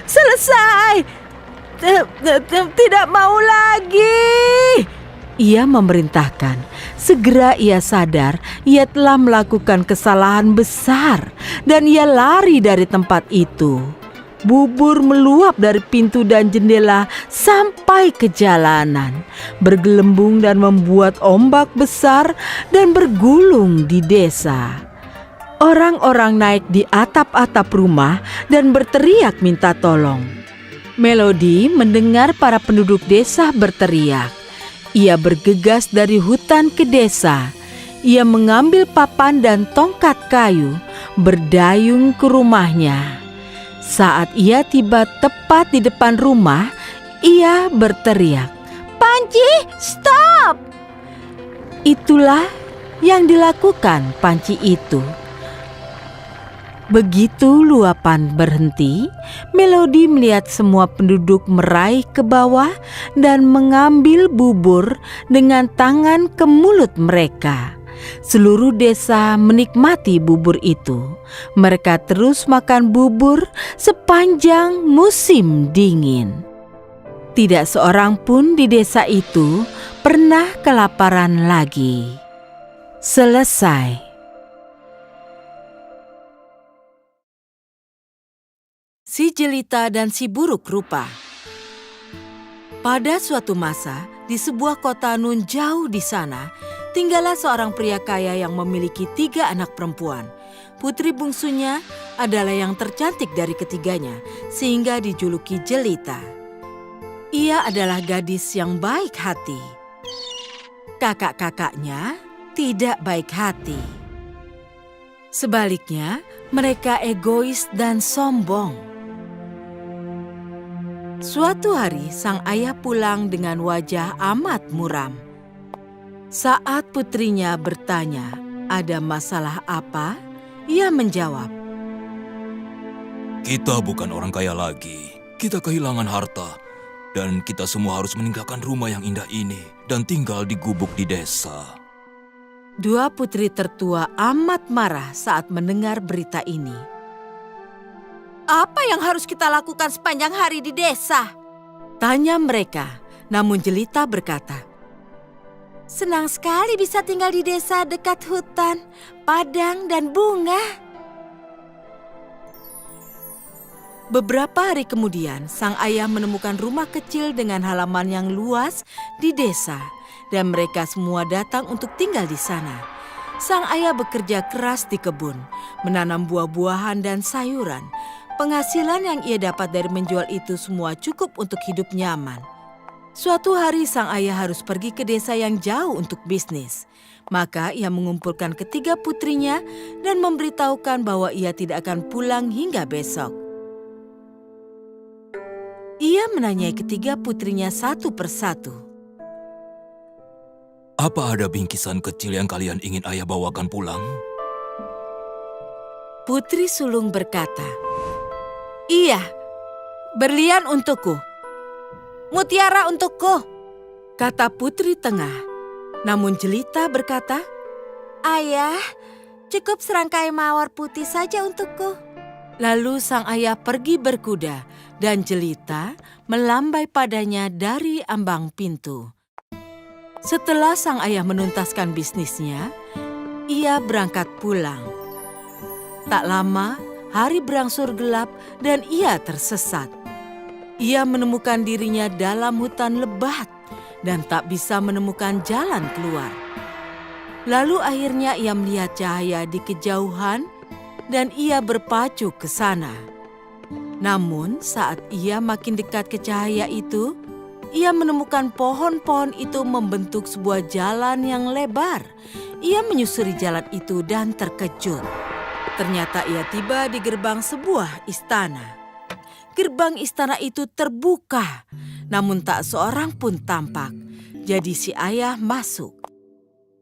Selesai! Tidak mau lagi!" Ia memerintahkan. Segera ia sadar ia telah melakukan kesalahan besar dan ia lari dari tempat itu. Bubur meluap dari pintu dan jendela sampai ke jalanan, bergelembung dan membuat ombak besar dan bergulung di desa. Orang-orang naik di atap-atap rumah dan berteriak minta tolong. Melody mendengar para penduduk desa berteriak. Ia bergegas dari hutan ke desa. Ia mengambil papan dan tongkat kayu, berdayung ke rumahnya. Saat ia tiba tepat di depan rumah, ia berteriak, "Panci, stop!" Itulah yang dilakukan panci itu. Begitu luapan berhenti, Melody melihat semua penduduk meraih ke bawah dan mengambil bubur dengan tangan ke mulut mereka. Seluruh desa menikmati bubur itu. Mereka terus makan bubur sepanjang musim dingin. Tidak seorang pun di desa itu pernah kelaparan lagi. Selesai. Si Jelita dan si Buruk Rupa. Pada suatu masa, di sebuah kota nun jauh di sana, tinggallah seorang pria kaya yang memiliki 3 anak perempuan. Putri bungsunya adalah yang tercantik dari ketiganya, sehingga dijuluki Jelita. Ia adalah gadis yang baik hati. Kakak-kakaknya tidak baik hati. Sebaliknya, mereka egois dan sombong. Suatu hari, sang ayah pulang dengan wajah amat muram. Saat putrinya bertanya, "Ada masalah apa?" Ia menjawab, Kita bukan orang kaya lagi. Kita kehilangan harta. Dan kita semua harus meninggalkan rumah yang indah ini dan tinggal di gubuk di desa. Dua putri tertua amat marah saat mendengar berita ini. "Apa yang harus kita lakukan sepanjang hari di desa?" tanya mereka. Namun Jelita berkata, "Senang sekali bisa tinggal di desa dekat hutan, padang, dan bunga." Beberapa hari kemudian, sang ayah menemukan rumah kecil dengan halaman yang luas di desa, dan mereka semua datang untuk tinggal di sana. Sang ayah bekerja keras di kebun, menanam buah-buahan dan sayuran. Penghasilan yang ia dapat dari menjual itu semua cukup untuk hidup nyaman. Suatu hari sang ayah harus pergi ke desa yang jauh untuk bisnis. Maka ia mengumpulkan ketiga putrinya dan memberitahukan bahwa ia tidak akan pulang hingga besok. Ia menanyai ketiga putrinya satu persatu. Apa ada bingkisan kecil yang kalian ingin ayah bawakan pulang? Putri sulung berkata, "Iya, berlian untukku, mutiara untukku," kata putri tengah. Namun Jelita berkata, "Ayah, cukup serangkai mawar putih saja untukku." Lalu sang ayah pergi berkuda dan Jelita melambai padanya dari ambang pintu. Setelah sang ayah menuntaskan bisnisnya, ia berangkat pulang. Tak lama, hari berangsur gelap dan ia tersesat. Ia menemukan dirinya dalam hutan lebat dan tak bisa menemukan jalan keluar. Lalu akhirnya ia melihat cahaya di kejauhan dan ia berpacu ke sana. Namun saat ia makin dekat ke cahaya itu, ia menemukan pohon-pohon itu membentuk sebuah jalan yang lebar. Ia menyusuri jalan itu dan terkejut. Ternyata ia tiba di gerbang sebuah istana. Gerbang istana itu terbuka, namun tak seorang pun tampak. Jadi si ayah masuk.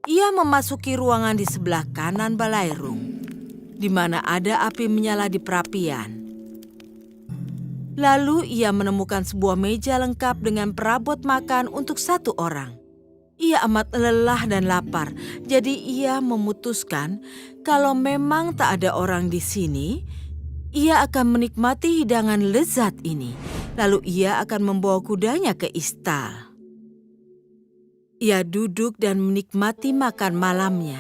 Ia memasuki ruangan di sebelah kanan balairung, di mana ada api menyala di perapian. Lalu ia menemukan sebuah meja lengkap dengan perabot makan untuk 1 orang. Ia amat lelah dan lapar, jadi ia memutuskan kalau memang tak ada orang di sini, ia akan menikmati hidangan lezat ini. Lalu ia akan membawa kudanya ke istal. Ia duduk dan menikmati makan malamnya.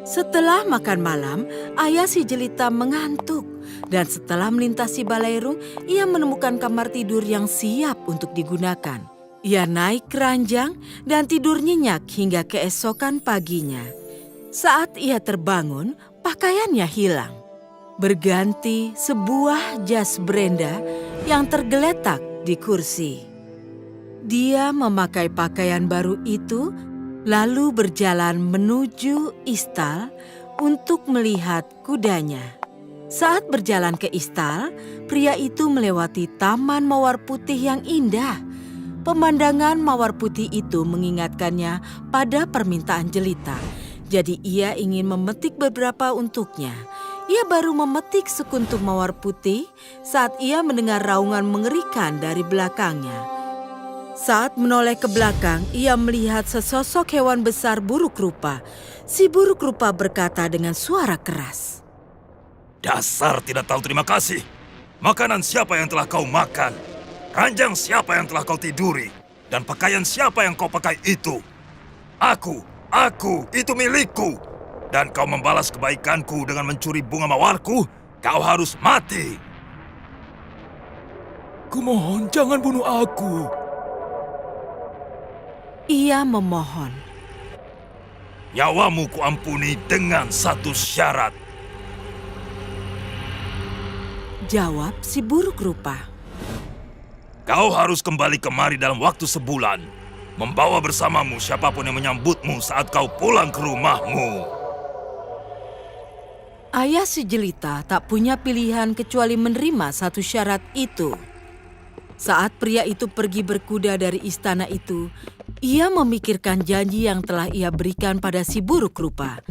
Setelah makan malam, ayah si Jelita mengantuk. Dan setelah melintasi balairung, ia menemukan kamar tidur yang siap untuk digunakan. Ia naik ke ranjang dan tidur nyenyak hingga keesokan paginya. Saat ia terbangun, pakaiannya hilang. Berganti sebuah jas Brenda yang tergeletak di kursi. Dia memakai pakaian baru itu, lalu berjalan menuju istal untuk melihat kudanya. Saat berjalan ke istal, pria itu melewati taman mawar putih yang indah. Pemandangan mawar putih itu mengingatkannya pada permintaan Jelita. Jadi ia ingin memetik beberapa untuknya. Ia baru memetik sekuntum mawar putih saat ia mendengar raungan mengerikan dari belakangnya. Saat menoleh ke belakang, ia melihat sesosok hewan besar buruk rupa. Si buruk rupa berkata dengan suara keras, Dasar tidak tahu terima kasih. Makanan siapa yang telah kau makan? Ranjang siapa yang telah kau tiduri? Dan pakaian siapa yang kau pakai itu? Aku, itu milikku. Dan kau membalas kebaikanku dengan mencuri bunga mawarku? Kau harus mati. Kumohon jangan bunuh aku. ia memohon. Nyawamu kuampuni dengan 1 syarat. Jawab si buruk rupa. Kau harus kembali kemari dalam waktu sebulan. Membawa bersamamu siapapun yang menyambutmu saat kau pulang ke rumahmu. Ayah si Jelita tak punya pilihan kecuali menerima 1 syarat itu. Saat pria itu pergi berkuda dari istana itu, ia memikirkan janji yang telah ia berikan pada si buruk rupa.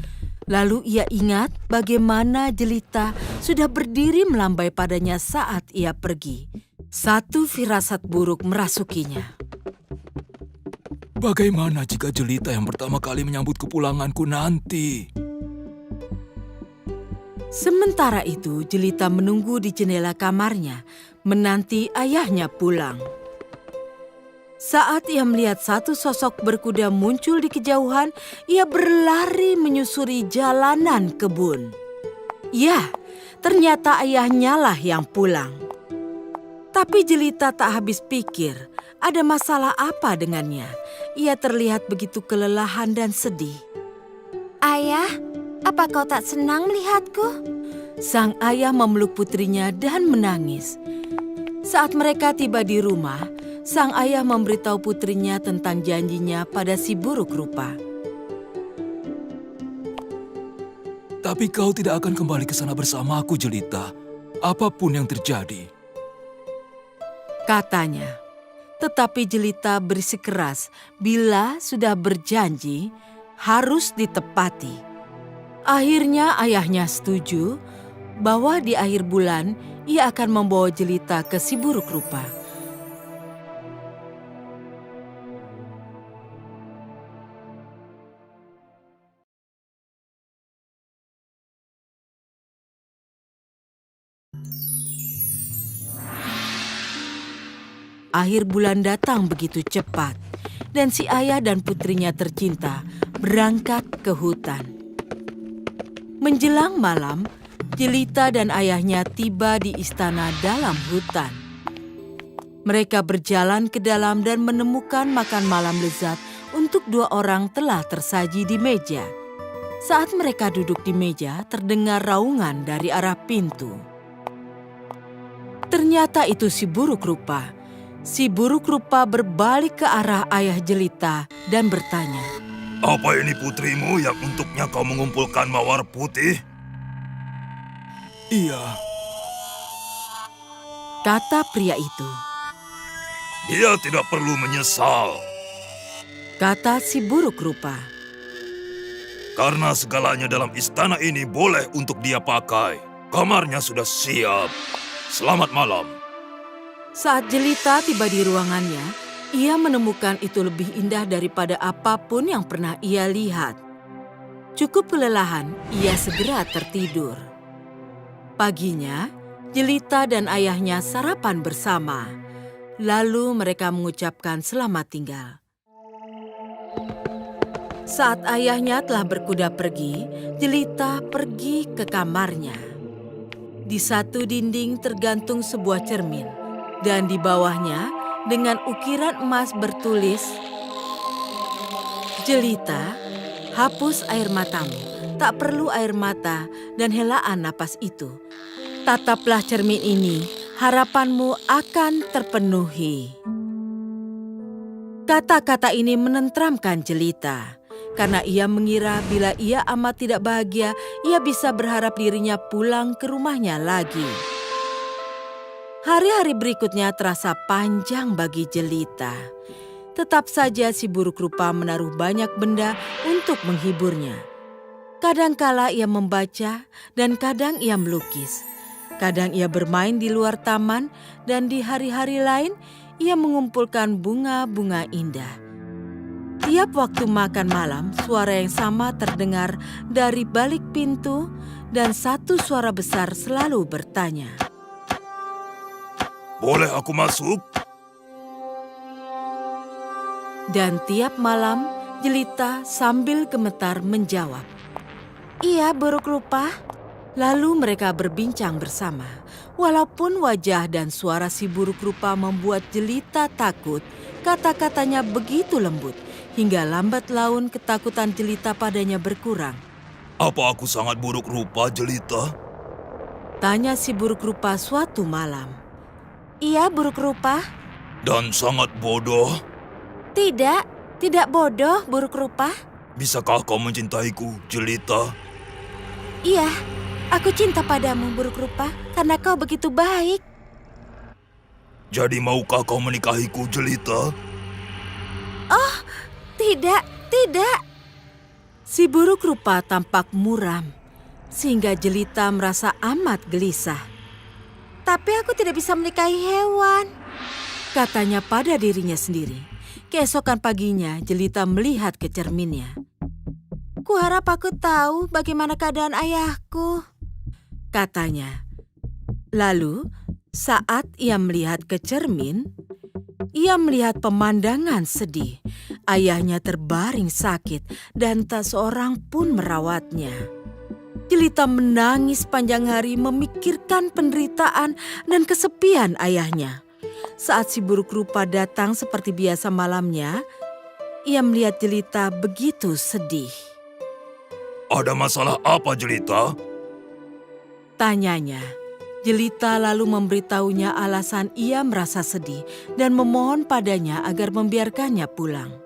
Lalu ia ingat bagaimana Jelita sudah berdiri melambai padanya saat ia pergi. 1 firasat buruk merasukinya. Bagaimana jika Jelita yang pertama kali menyambut kepulanganku nanti? Sementara itu, Jelita menunggu di jendela kamarnya, menanti ayahnya pulang. Saat ia melihat 1 sosok berkuda muncul di kejauhan, ia berlari menyusuri jalanan kebun. Ya, ternyata ayahnya lah yang pulang. Tapi Jelita tak habis pikir, ada masalah apa dengannya. Ia terlihat begitu kelelahan dan sedih. Ayah, apa kau tak senang melihatku? Sang ayah memeluk putrinya dan menangis. Saat mereka tiba di rumah, sang ayah memberitahu putrinya tentang janjinya pada si buruk rupa. Tapi kau tidak akan kembali ke sana bersamaku, Jelita. Apapun yang terjadi. Katanya, tetapi Jelita bersikeras bila sudah berjanji harus ditepati. Akhirnya ayahnya setuju bahwa di akhir bulan ia akan membawa Jelita ke si buruk rupa. Akhir bulan datang begitu cepat, dan si ayah dan putrinya tercinta berangkat ke hutan. Menjelang malam, Jelita dan ayahnya tiba di istana dalam hutan. Mereka berjalan ke dalam dan menemukan makan malam lezat untuk 2 orang telah tersaji di meja. Saat mereka duduk di meja, terdengar raungan dari arah pintu. Ternyata itu si buruk rupa. Si buruk rupa berbalik ke arah ayah Jelita dan bertanya, Apa ini putrimu yang untuknya kau mengumpulkan mawar putih? Iya, kata pria itu. Dia tidak perlu menyesal, Kata si buruk rupa. karena segalanya dalam istana ini boleh untuk dia pakai. Kamarnya sudah siap. Selamat malam. Saat Jelita tiba di ruangannya, ia menemukan itu lebih indah daripada apapun yang pernah ia lihat. Cukup kelelahan, ia segera tertidur. Paginya, Jelita dan ayahnya sarapan bersama. Lalu mereka mengucapkan selamat tinggal. Saat ayahnya telah berkuda pergi, Jelita pergi ke kamarnya. Di satu dinding tergantung sebuah cermin, dan di bawahnya dengan ukiran emas bertulis, Jelita, hapus air matamu, tak perlu air mata dan helaan napas itu. Tataplah cermin ini, harapanmu akan terpenuhi. Kata-kata ini menenteramkan Jelita, karena ia mengira bila ia amat tidak bahagia, ia bisa berharap dirinya pulang ke rumahnya lagi. Hari-hari berikutnya terasa panjang bagi Jelita. Tetap saja si buruk rupa menaruh banyak benda untuk menghiburnya. Kadangkala ia membaca dan kadang ia melukis. Kadang ia bermain di luar taman dan di hari-hari lain ia mengumpulkan bunga-bunga indah. Tiap waktu makan malam, suara yang sama terdengar dari balik pintu dan satu suara besar selalu bertanya, Boleh aku masuk? dan tiap malam Jelita sambil gemetar menjawab, "Iya, buruk rupa." Lalu mereka berbincang bersama. Walaupun wajah dan suara si buruk rupa membuat Jelita takut, kata-katanya begitu lembut, hingga lambat laun ketakutan Jelita padanya berkurang. Apa aku sangat buruk rupa, Jelita? Tanya si buruk rupa suatu malam. "Iya, buruk rupa." Dan sangat bodoh? Tidak bodoh, buruk rupa." Bisakah kau mencintaiku, Jelita? "Iya, aku cinta padamu, buruk rupa, karena kau begitu baik." Jadi maukah kau menikahiku, Jelita? Tidak. Si buruk rupa tampak muram, sehingga Jelita merasa amat gelisah. "Tapi aku tidak bisa menikahi hewan," katanya pada dirinya sendiri. Keesokan paginya, Jelita melihat ke cerminnya. "Kuharap aku tahu bagaimana keadaan ayahku," katanya. Lalu, saat ia melihat ke cermin, ia melihat pemandangan sedih. Ayahnya terbaring sakit dan tak seorang pun merawatnya. Jelita menangis panjang hari memikirkan penderitaan dan kesepian ayahnya. Saat si buruk rupa datang seperti biasa malamnya, ia melihat Jelita begitu sedih. Ada masalah apa, Jelita? Tanyanya. Jelita lalu memberitahunya alasan ia merasa sedih dan memohon padanya agar membiarkannya pulang.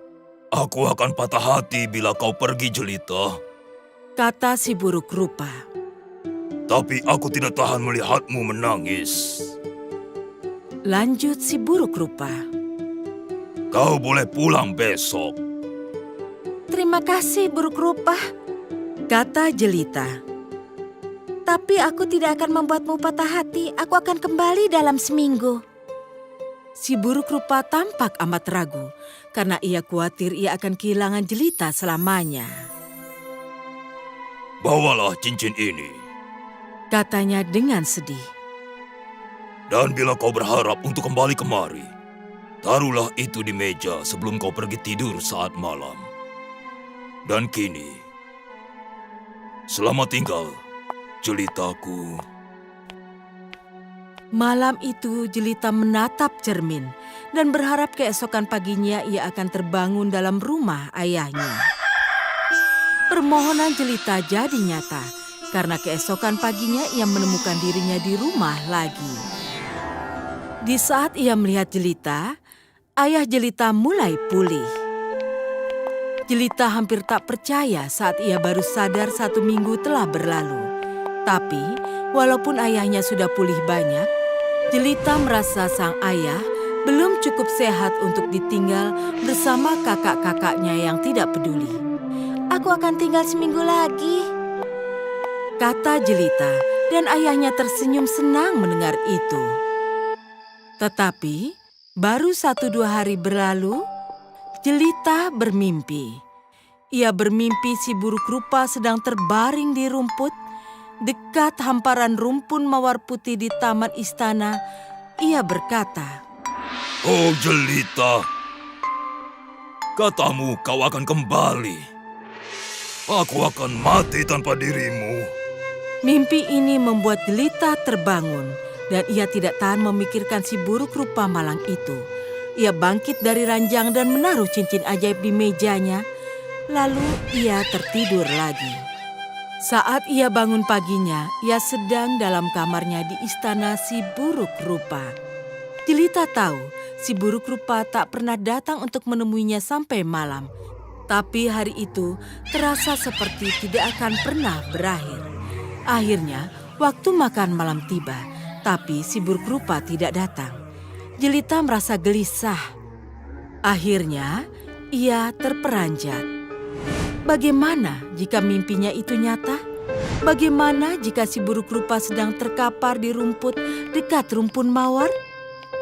Aku akan patah hati bila kau pergi, Jelita. Kata si buruk rupa. Tapi aku tidak tahan melihatmu menangis. Lanjut si buruk rupa. Kau boleh pulang besok. Terima kasih, buruk rupa, kata Jelita. Tapi aku tidak akan membuatmu patah hati. Aku akan kembali dalam seminggu. Si buruk rupa tampak amat ragu karena ia khawatir ia akan kehilangan Jelita selamanya. Bawalah cincin ini. Katanya dengan sedih. Dan bila kau berharap untuk kembali kemari, Taruhlah itu di meja sebelum kau pergi tidur saat malam. Dan kini, selamat tinggal, jelitaku. Malam itu Jelita menatap cermin dan berharap keesokan paginya ia akan terbangun dalam rumah ayahnya. Permohonan Jelita jadi nyata karena keesokan paginya ia menemukan dirinya di rumah lagi. Di saat ia melihat Jelita, ayah Jelita mulai pulih. Jelita hampir tak percaya saat ia baru sadar 1 minggu telah berlalu. Tapi walaupun ayahnya sudah pulih banyak, Jelita merasa sang ayah belum cukup sehat untuk ditinggal bersama kakak-kakaknya yang tidak peduli. "Aku akan tinggal seminggu lagi," kata Jelita, dan ayahnya tersenyum senang mendengar itu. Tetapi baru 1-2 hari berlalu, Jelita bermimpi. Ia bermimpi si buruk rupa sedang terbaring di rumput dekat hamparan rumpun mawar putih di taman istana. Ia berkata, Oh Jelita, katamu kau akan kembali. Aku akan mati tanpa dirimu. Mimpi ini membuat Jelita terbangun dan ia tidak tahan memikirkan si buruk rupa malang itu. Ia bangkit dari ranjang dan menaruh cincin ajaib di mejanya. Lalu ia tertidur lagi. Saat ia bangun paginya, ia sedang dalam kamarnya di istana si buruk rupa. Jelita tahu si buruk rupa tak pernah datang untuk menemuinya sampai malam. Tapi hari itu terasa seperti tidak akan pernah berakhir. Akhirnya, waktu makan malam tiba, tapi si buruk rupa tidak datang. Jelita merasa gelisah. Akhirnya, ia terperanjat. Bagaimana jika mimpinya itu nyata? Bagaimana jika si buruk rupa sedang terkapar di rumput dekat rumpun mawar?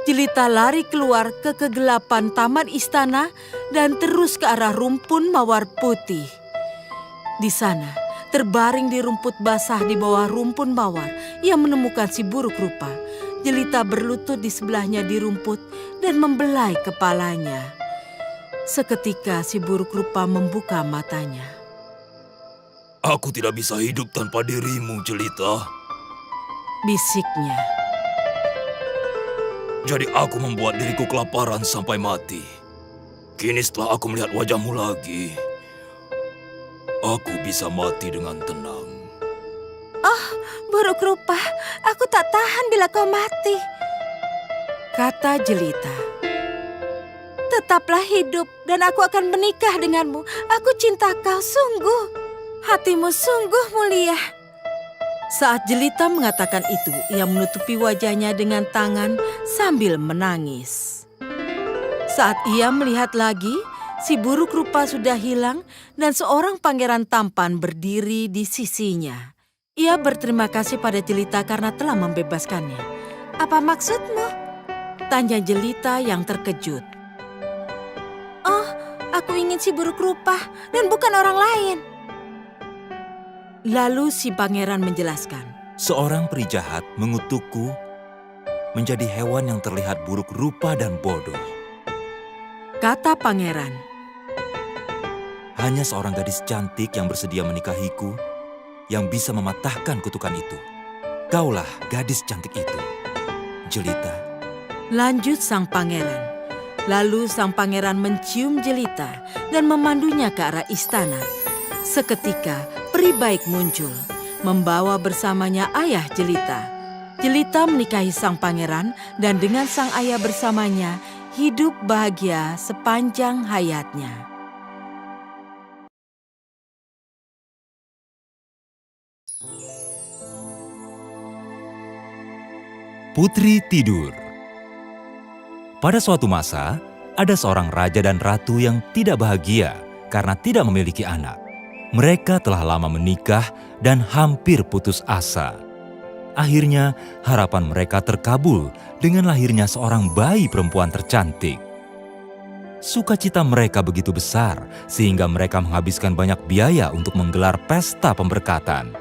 Jelita lari keluar ke kegelapan taman istana dan terus ke arah rumpun mawar putih. Di sana, terbaring di rumput basah di bawah rumpun mawar, ia menemukan si buruk rupa. Jelita berlutut di sebelahnya di rumput dan membelai kepalanya. Seketika si buruk rupa membuka matanya. Aku tidak bisa hidup tanpa dirimu, Jelita. Bisiknya. Jadi aku membuat diriku kelaparan sampai mati. Kini setelah aku melihat wajahmu lagi, aku bisa mati dengan tenang. "Oh, buruk rupa, aku tak tahan bila kau mati," kata Jelita. "Tetaplah hidup dan aku akan menikah denganmu. Aku cinta kau sungguh. Hatimu sungguh mulia." Saat Jelita mengatakan itu, ia menutupi wajahnya dengan tangan sambil menangis. Saat ia melihat lagi, si buruk rupa sudah hilang dan seorang pangeran tampan berdiri di sisinya. Ia berterima kasih pada Jelita karena telah membebaskannya. "Apa maksudmu?" tanya Jelita yang terkejut. "Oh, aku ingin si buruk rupa dan bukan orang lain." Lalu si pangeran menjelaskan. Seorang peri jahat mengutukku menjadi hewan yang terlihat buruk rupa dan bodoh. Kata pangeran. Hanya seorang gadis cantik yang bersedia menikahiku yang bisa mematahkan kutukan itu. Kaulah gadis cantik itu, Jelita. Lanjut sang pangeran. Lalu sang pangeran mencium Jelita dan memandunya ke arah istana. Seketika peri baik muncul, membawa bersamanya ayah Jelita. Jelita menikahi sang pangeran dan dengan sang ayah bersamanya hidup bahagia sepanjang hayatnya. Putri tidur. Pada suatu masa, ada seorang raja dan ratu yang tidak bahagia karena tidak memiliki anak. Mereka telah lama menikah dan hampir putus asa. Akhirnya, harapan mereka terkabul dengan lahirnya seorang bayi perempuan tercantik. Sukacita mereka begitu besar sehingga mereka menghabiskan banyak biaya untuk menggelar pesta pemberkatan.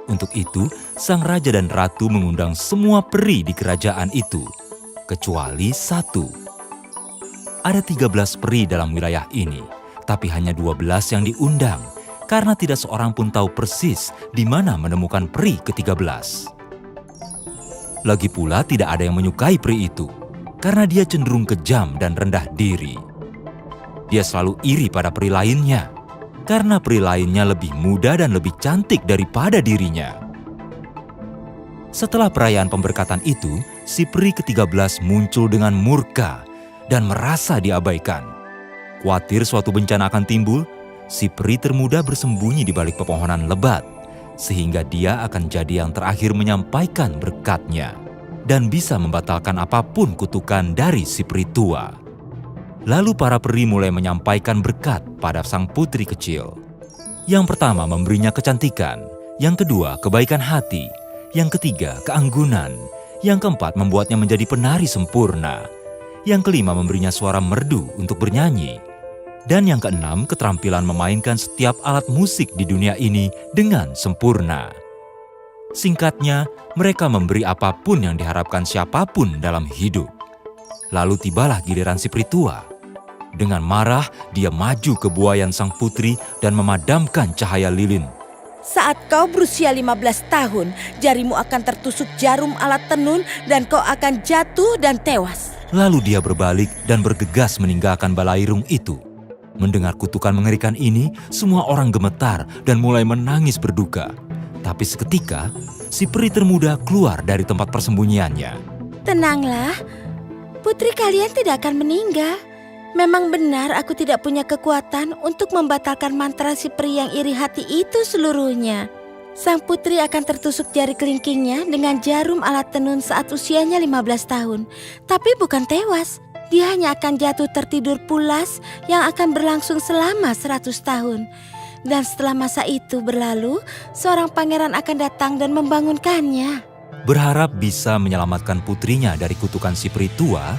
Untuk itu, sang raja dan ratu mengundang semua peri di kerajaan itu, kecuali satu. Ada 13 peri dalam wilayah ini, tapi hanya 12 yang diundang, karena tidak seorang pun tahu persis di mana menemukan peri ke-13. Lagi pula tidak ada yang menyukai peri itu, karena dia cenderung kejam dan rendah diri. Dia selalu iri pada peri lainnya, karena peri lainnya lebih muda dan lebih cantik daripada dirinya. Setelah perayaan pemberkatan itu, si peri ke-13 muncul dengan murka dan merasa diabaikan. Khawatir suatu bencana akan timbul, si peri termuda bersembunyi di balik pepohonan lebat, sehingga dia akan jadi yang terakhir menyampaikan berkatnya dan bisa membatalkan apapun kutukan dari si peri tua. Lalu para peri mulai menyampaikan berkat pada sang putri kecil. Yang pertama memberinya kecantikan, yang kedua kebaikan hati, yang ketiga keanggunan, yang keempat membuatnya menjadi penari sempurna, yang kelima memberinya suara merdu untuk bernyanyi, dan yang keenam keterampilan memainkan setiap alat musik di dunia ini dengan sempurna. Singkatnya, mereka memberi apapun yang diharapkan siapapun dalam hidup. Lalu tibalah giliran si peri tua. Dengan marah, dia maju ke buayan sang putri dan memadamkan cahaya lilin. Saat kau berusia 15 tahun, jarimu akan tertusuk jarum alat tenun dan kau akan jatuh dan tewas. Lalu dia berbalik dan bergegas meninggalkan balairung itu. Mendengar kutukan mengerikan ini, semua orang gemetar dan mulai menangis berduka. Tapi seketika, si peri termuda keluar dari tempat persembunyiannya. Tenanglah, putri kalian tidak akan meninggal. Memang benar aku tidak punya kekuatan untuk membatalkan mantra si peri yang iri hati itu seluruhnya. Sang putri akan tertusuk jari kelingkingnya dengan jarum alat tenun saat usianya 15 tahun. Tapi bukan tewas, dia hanya akan jatuh tertidur pulas yang akan berlangsung selama 100 tahun. Dan setelah masa itu berlalu, seorang pangeran akan datang dan membangunkannya. Berharap bisa menyelamatkan putrinya dari kutukan si peri tua,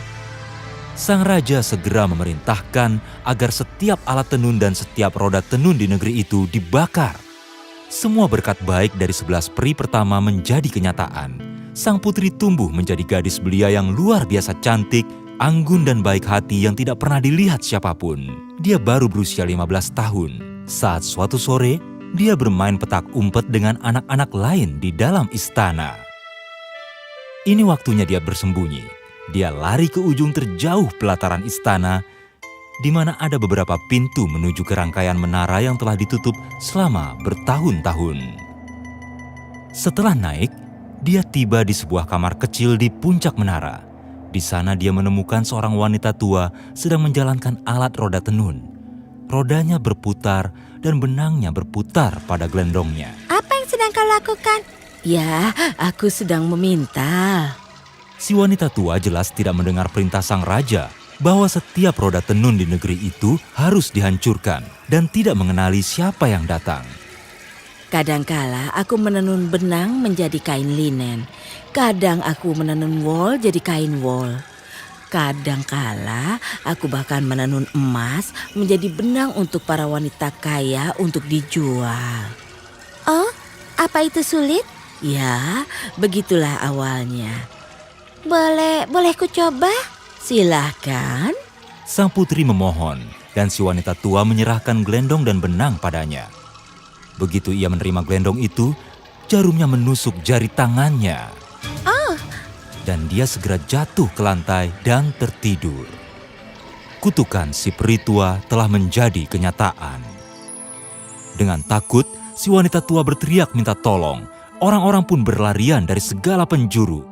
sang raja segera memerintahkan agar setiap alat tenun dan setiap roda tenun di negeri itu dibakar. Semua berkat baik dari 11 peri pertama menjadi kenyataan. Sang putri tumbuh menjadi gadis belia yang luar biasa cantik, anggun dan baik hati yang tidak pernah dilihat siapapun. Dia baru berusia 15 tahun. Saat suatu sore, dia bermain petak umpet dengan anak-anak lain di dalam istana. Ini waktunya dia bersembunyi. Dia lari ke ujung terjauh pelataran istana, di mana ada beberapa pintu menuju ke rangkaian menara yang telah ditutup selama bertahun-tahun. Setelah naik, dia tiba di sebuah kamar kecil di puncak menara. Di sana dia menemukan seorang wanita tua sedang menjalankan alat roda tenun. Rodanya berputar dan benangnya berputar pada gelendongnya. Apa yang sedang kau lakukan? Ya, aku sedang meminta. Si wanita tua jelas tidak mendengar perintah sang raja bahwa setiap roda tenun di negeri itu harus dihancurkan dan tidak mengenali siapa yang datang. Kadangkala aku menenun benang menjadi kain linen. Kadang aku menenun wol jadi kain wol. Kadangkala aku bahkan menenun emas menjadi benang untuk para wanita kaya untuk dijual. Oh, apa itu sulit? Ya, begitulah awalnya. Boleh ku coba? Silahkan. Sang putri memohon dan si wanita tua menyerahkan gelendong dan benang padanya. Begitu ia menerima gelendong itu, jarumnya menusuk jari tangannya. Oh, Dan dia segera jatuh ke lantai dan tertidur. Kutukan si peri tua telah menjadi kenyataan. Dengan takut, si wanita tua berteriak minta tolong. Orang-orang pun berlarian dari segala penjuru.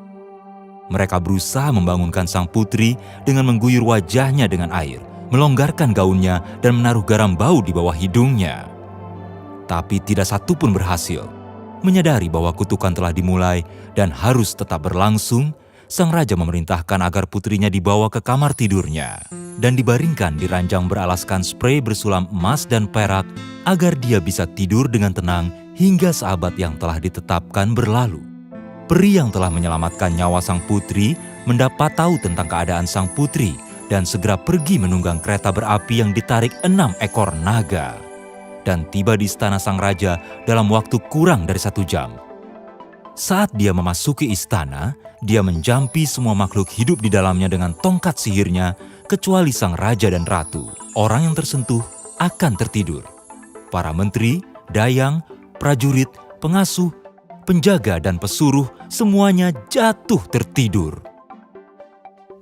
Mereka berusaha membangunkan sang putri dengan mengguyur wajahnya dengan air, melonggarkan gaunnya dan menaruh garam bau di bawah hidungnya. Tapi tidak satu pun berhasil. Menyadari bahwa kutukan telah dimulai dan harus tetap berlangsung, sang raja memerintahkan agar putrinya dibawa ke kamar tidurnya dan dibaringkan di ranjang beralaskan sprei bersulam emas dan perak agar dia bisa tidur dengan tenang hingga sahabat yang telah ditetapkan berlalu. Peri yang telah menyelamatkan nyawa sang putri mendapat tahu tentang keadaan sang putri dan segera pergi menunggang kereta berapi yang ditarik 6 ekor naga. Dan tiba di istana sang raja dalam waktu kurang dari 1 jam. Saat dia memasuki istana, dia menjampi semua makhluk hidup di dalamnya dengan tongkat sihirnya, kecuali sang raja dan ratu. Orang yang tersentuh akan tertidur. Para menteri, dayang, prajurit, pengasuh, penjaga dan pesuruh semuanya jatuh tertidur.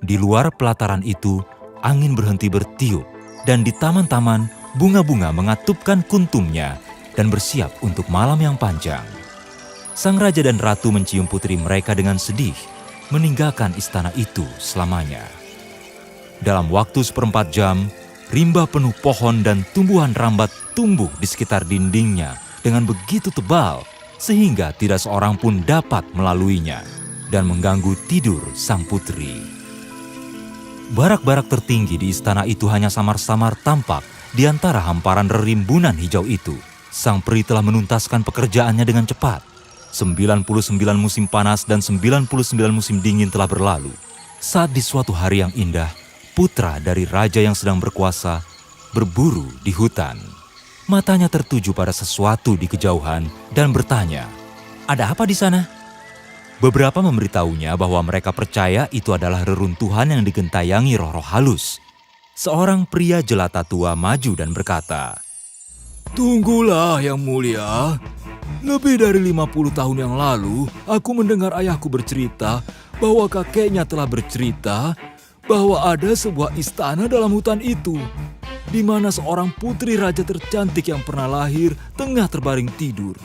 Di luar pelataran itu, angin berhenti bertiup dan di taman-taman bunga-bunga mengatupkan kuntumnya dan bersiap untuk malam yang panjang. Sang raja dan ratu mencium putri mereka dengan sedih, meninggalkan istana itu selamanya. Dalam waktu 1/4 jam, rimba penuh pohon dan tumbuhan rambat tumbuh di sekitar dindingnya dengan begitu tebal sehingga tidak seorang pun dapat melaluinya dan mengganggu tidur sang putri. Barak-barak tertinggi di istana itu hanya samar-samar tampak di antara hamparan rerimbunan hijau itu. Sang peri telah menuntaskan pekerjaannya dengan cepat. 99 musim panas dan 99 musim dingin telah berlalu. Saat di suatu hari yang indah, putra dari raja yang sedang berkuasa berburu di hutan. Matanya tertuju pada sesuatu di kejauhan dan bertanya, "Ada apa di sana?" Beberapa memberitahunya bahwa mereka percaya itu adalah reruntuhan yang digentayangi roh-roh halus. Seorang pria jelata tua maju dan berkata, Tunggulah yang mulia. Lebih dari 50 tahun yang lalu, aku mendengar ayahku bercerita bahwa kakeknya telah bercerita bahwa ada sebuah istana dalam hutan itu, di mana seorang putri raja tercantik yang pernah lahir tengah terbaring tidur.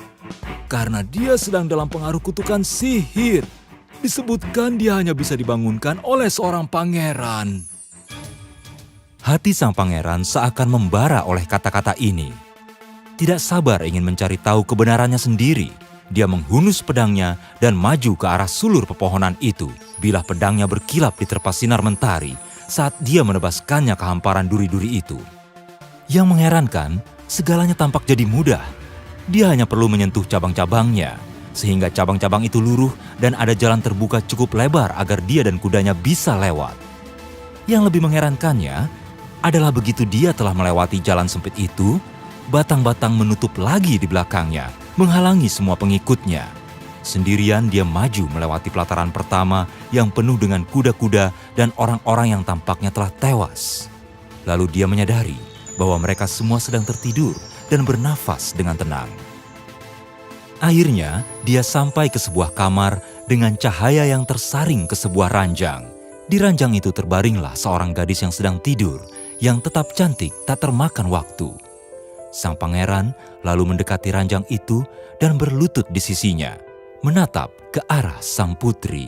Karena dia sedang dalam pengaruh kutukan sihir, disebutkan dia hanya bisa dibangunkan oleh seorang pangeran. Hati sang pangeran seakan membara oleh kata-kata ini. Tidak sabar ingin mencari tahu kebenarannya sendiri. Dia menghunus pedangnya dan maju ke arah sulur pepohonan itu. Bilah pedangnya berkilap diterpa sinar mentari saat dia menebaskannya ke hamparan duri-duri itu. Yang mengherankan, segalanya tampak jadi mudah. Dia hanya perlu menyentuh cabang-cabangnya, sehingga cabang-cabang itu luruh dan ada jalan terbuka cukup lebar agar dia dan kudanya bisa lewat. Yang lebih mengherankannya adalah begitu dia telah melewati jalan sempit itu, batang-batang menutup lagi di belakangnya, menghalangi semua pengikutnya. Sendirian dia maju melewati pelataran pertama yang penuh dengan kuda-kuda dan orang-orang yang tampaknya telah tewas. Lalu dia menyadari bahwa mereka semua sedang tertidur dan bernafas dengan tenang. Akhirnya dia sampai ke sebuah kamar dengan cahaya yang tersaring ke sebuah ranjang. Di ranjang itu terbaringlah seorang gadis yang sedang tidur, yang tetap cantik tak termakan waktu. Sang pangeran lalu mendekati ranjang itu dan berlutut di sisinya, menatap ke arah sang putri.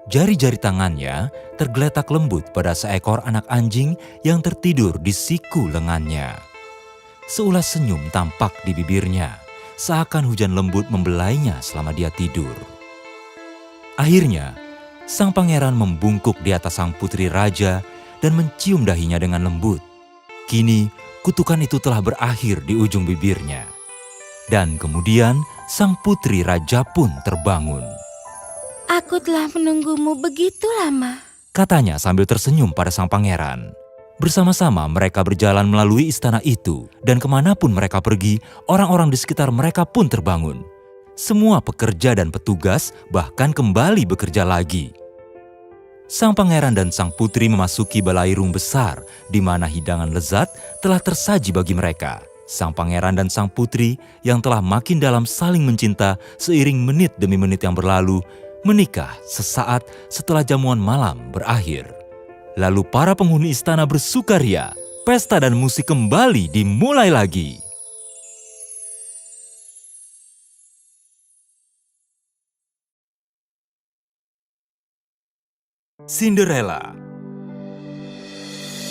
Jari-jari tangannya tergeletak lembut pada seekor anak anjing yang tertidur di siku lengannya. Seulas senyum tampak di bibirnya, seakan hujan lembut membelainya selama dia tidur. Akhirnya, sang pangeran membungkuk di atas sang putri raja dan mencium dahinya dengan lembut. Kini, kutukan itu telah berakhir di ujung bibirnya. Dan kemudian sang putri raja pun terbangun. Aku telah menunggumu begitu lama. Katanya sambil tersenyum pada sang pangeran. Bersama-sama mereka berjalan melalui istana itu. Dan kemanapun mereka pergi, orang-orang di sekitar mereka pun terbangun. Semua pekerja dan petugas bahkan kembali bekerja lagi. Sang pangeran dan sang putri memasuki balairung besar di mana hidangan lezat telah tersaji bagi mereka. Sang pangeran dan sang putri yang telah makin dalam saling mencinta seiring menit demi menit yang berlalu, menikah sesaat setelah jamuan malam berakhir. Lalu para penghuni istana bersukaria, pesta dan musik kembali dimulai lagi. Cinderella.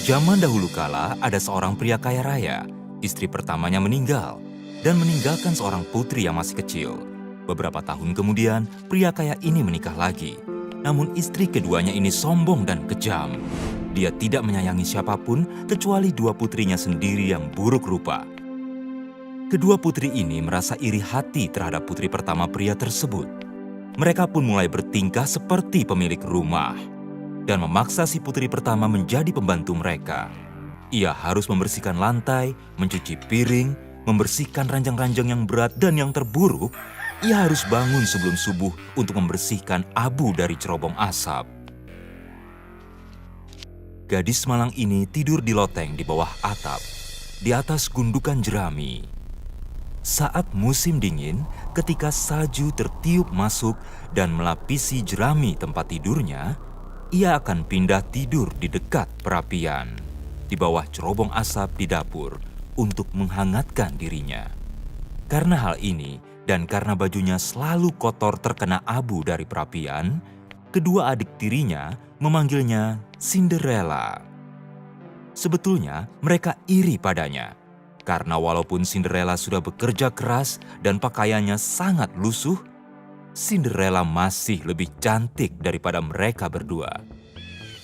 Zaman dahulu kala ada seorang pria kaya raya. Istri pertamanya meninggal dan meninggalkan seorang putri yang masih kecil. Beberapa tahun kemudian, pria kaya ini menikah lagi. Namun istri keduanya ini sombong dan kejam. Dia tidak menyayangi siapapun kecuali dua putrinya sendiri yang buruk rupa. Kedua putri ini merasa iri hati terhadap putri pertama pria tersebut. Mereka pun mulai bertingkah seperti pemilik rumah dan memaksa si putri pertama menjadi pembantu mereka. Ia harus membersihkan lantai, mencuci piring, membersihkan ranjang-ranjang yang berat, dan yang terburuk, ia harus bangun sebelum subuh untuk membersihkan abu dari cerobong asap. Gadis malang ini tidur di loteng di bawah atap, di atas gundukan jerami. Saat musim dingin, ketika salju tertiup masuk dan melapisi jerami tempat tidurnya, ia akan pindah tidur di dekat perapian, di bawah cerobong asap di dapur untuk menghangatkan dirinya. Karena hal ini dan karena bajunya selalu kotor terkena abu dari perapian, kedua adik tirinya memanggilnya Cinderella. Sebetulnya mereka iri padanya, karena walaupun Cinderella sudah bekerja keras dan pakaiannya sangat lusuh, Cinderella masih lebih cantik daripada mereka berdua.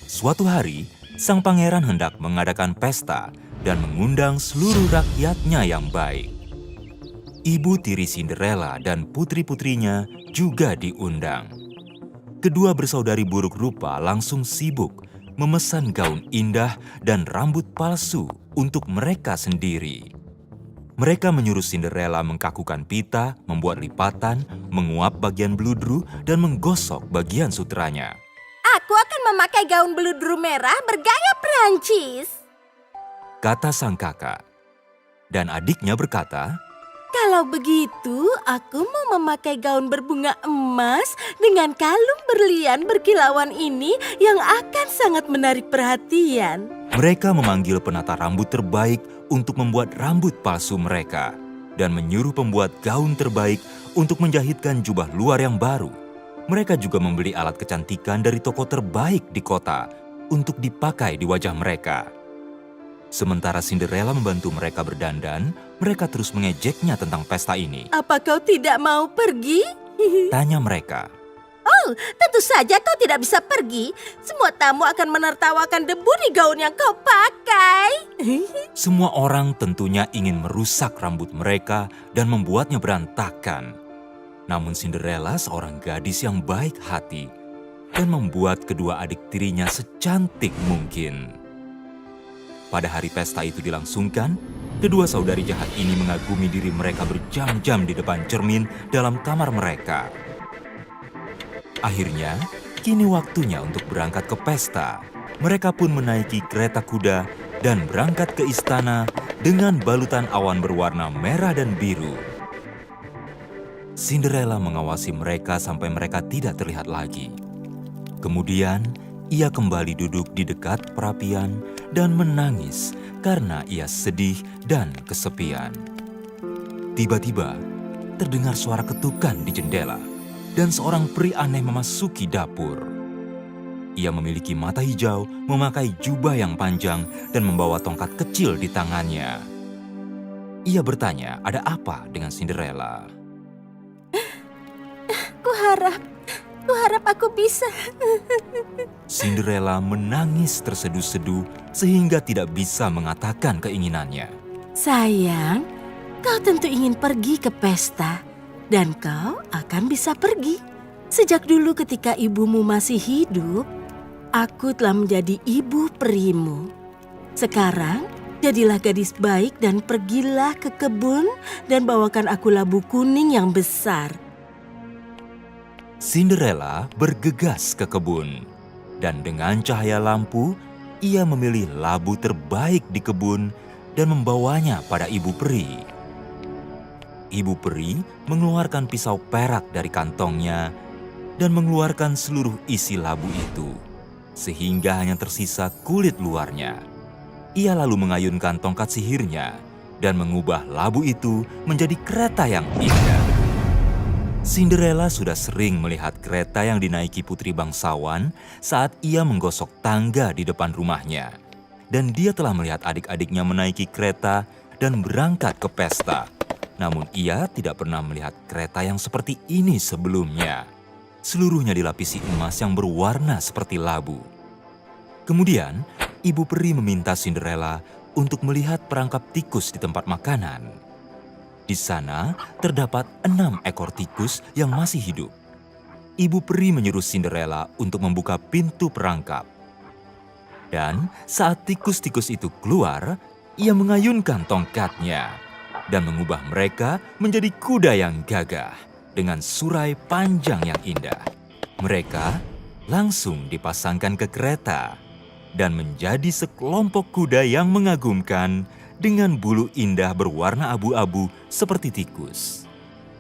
Suatu hari, sang pangeran hendak mengadakan pesta dan mengundang seluruh rakyatnya yang baik. Ibu tiri Cinderella dan putri-putrinya juga diundang. Kedua bersaudari buruk rupa langsung sibuk memesan gaun indah dan rambut palsu untuk mereka sendiri. Mereka menyuruh Cinderella mengkakukan pita, membuat lipatan, menguap bagian beludru, dan menggosok bagian sutranya. Aku akan memakai gaun beludru merah bergaya Perancis, Kata sang kakak. Dan adiknya berkata, kalau begitu, aku mau memakai gaun berbunga emas dengan kalung berlian berkilauan ini yang akan sangat menarik perhatian. mereka memanggil penata rambut terbaik untuk membuat rambut palsu mereka dan menyuruh pembuat gaun terbaik untuk menjahitkan jubah luar yang baru. Mereka juga membeli alat kecantikan dari toko terbaik di kota untuk dipakai di wajah mereka. Sementara Cinderella membantu mereka berdandan, mereka terus mengejeknya tentang pesta ini. Apa kau tidak mau pergi? Tanya mereka. Tentu saja kau tidak bisa pergi. Semua tamu akan menertawakan debu di gaun yang kau pakai. Semua orang tentunya ingin merusak rambut mereka dan membuatnya berantakan. Namun Cinderella seorang gadis yang baik hati dan membuat kedua adik tirinya secantik mungkin. Pada hari pesta itu dilangsungkan, kedua saudari jahat ini mengagumi diri mereka berjam-jam di depan cermin dalam kamar mereka. Akhirnya, kini waktunya untuk berangkat ke pesta. Mereka pun menaiki kereta kuda dan berangkat ke istana dengan balutan awan berwarna merah dan biru. Cinderella mengawasi mereka sampai mereka tidak terlihat lagi. Kemudian, ia kembali duduk di dekat perapian dan menangis karena ia sedih dan kesepian. Tiba-tiba, terdengar suara ketukan di jendela dan seorang peri aneh memasuki dapur. Ia memiliki mata hijau, memakai jubah yang panjang, dan membawa tongkat kecil di tangannya. Ia bertanya, ada apa dengan Cinderella? Kuharap aku bisa. Cinderella menangis terseduh-seduh sehingga tidak bisa mengatakan keinginannya. Sayang, kau tentu ingin pergi ke pesta. Dan kau akan bisa pergi. Sejak dulu ketika ibumu masih hidup, aku telah menjadi ibu perimu. Sekarang, jadilah gadis baik dan pergilah ke kebun dan bawakan aku labu kuning yang besar. Cinderella bergegas ke kebun. Dan dengan cahaya lampu, ia memilih labu terbaik di kebun dan membawanya pada ibu peri. Ibu peri mengeluarkan pisau perak dari kantongnya dan mengeluarkan seluruh isi labu itu, sehingga hanya tersisa kulit luarnya. Ia lalu mengayunkan tongkat sihirnya dan mengubah labu itu menjadi kereta yang indah. Cinderella sudah sering melihat kereta yang dinaiki putri bangsawan saat ia menggosok tangga di depan rumahnya. Dan dia telah melihat adik-adiknya menaiki kereta dan berangkat ke pesta. Namun ia tidak pernah melihat kereta yang seperti ini sebelumnya. Seluruhnya dilapisi emas yang berwarna seperti labu. Kemudian, ibu peri meminta Cinderella untuk melihat perangkap tikus di tempat makanan. Di sana terdapat 6 ekor tikus yang masih hidup. Ibu peri menyuruh Cinderella untuk membuka pintu perangkap. Dan saat tikus-tikus itu keluar, ia mengayunkan tongkatnya dan mengubah mereka menjadi kuda yang gagah dengan surai panjang yang indah. Mereka langsung dipasangkan ke kereta. dan menjadi sekelompok kuda yang mengagumkan dengan bulu indah berwarna abu-abu seperti tikus.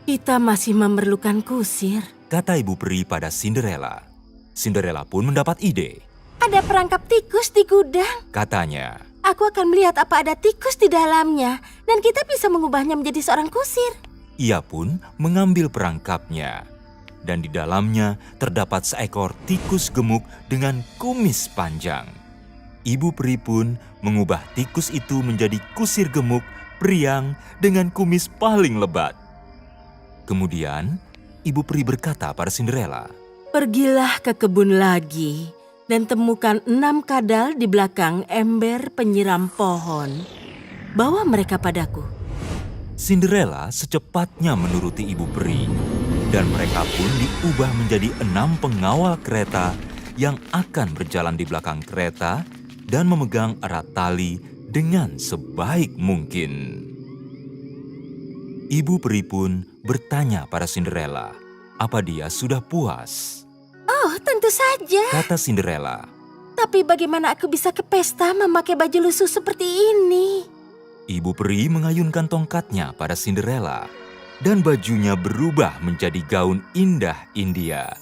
Kita masih memerlukan kusir. Kata ibu peri pada Cinderella. Cinderella pun mendapat ide. Ada perangkap tikus di gudang. Katanya, Aku akan melihat apa ada tikus di dalamnya dan kita bisa mengubahnya menjadi seorang kusir. ia pun mengambil perangkapnya. Dan di dalamnya terdapat seekor tikus gemuk dengan kumis panjang. Ibu peri pun mengubah tikus itu menjadi kusir gemuk, periang dengan kumis paling lebat. Kemudian, ibu peri berkata pada Cinderella, Pergilah ke kebun lagi dan temukan 6 kadal di belakang ember penyiram pohon. Bawa mereka padaku. Cinderella secepatnya menuruti ibu peri. Dan mereka pun diubah menjadi 6 pengawal kereta yang akan berjalan di belakang kereta dan memegang erat tali dengan sebaik mungkin. Ibu peri pun bertanya pada Cinderella, apa dia sudah puas? Oh, tentu saja. Kata Cinderella, Tapi bagaimana aku bisa ke pesta memakai baju lusuh seperti ini? ibu peri mengayunkan tongkatnya pada Cinderella. Dan bajunya berubah menjadi gaun indah India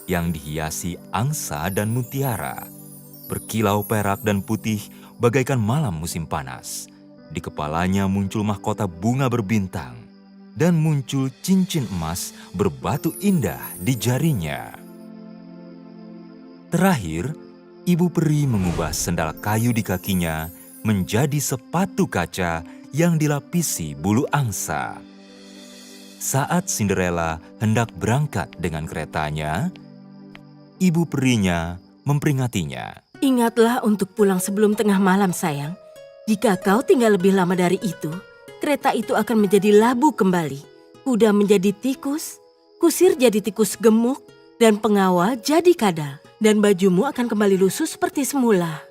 yang dihiasi angsa dan mutiara. Berkilau perak dan putih bagaikan malam musim panas. Di kepalanya muncul mahkota bunga berbintang. Dan muncul cincin emas berbatu indah di jarinya. Terakhir, ibu peri mengubah sendal kayu di kakinya menjadi sepatu kaca yang dilapisi bulu angsa. Saat Cinderella hendak berangkat dengan keretanya, ibu perinya memperingatinya. Ingatlah untuk pulang sebelum tengah malam, sayang. Jika kau tinggal lebih lama dari itu, kereta itu akan menjadi labu kembali. Kuda menjadi tikus, kusir jadi tikus gemuk, dan pengawal jadi kadal. Dan bajumu akan kembali lusuh seperti semula.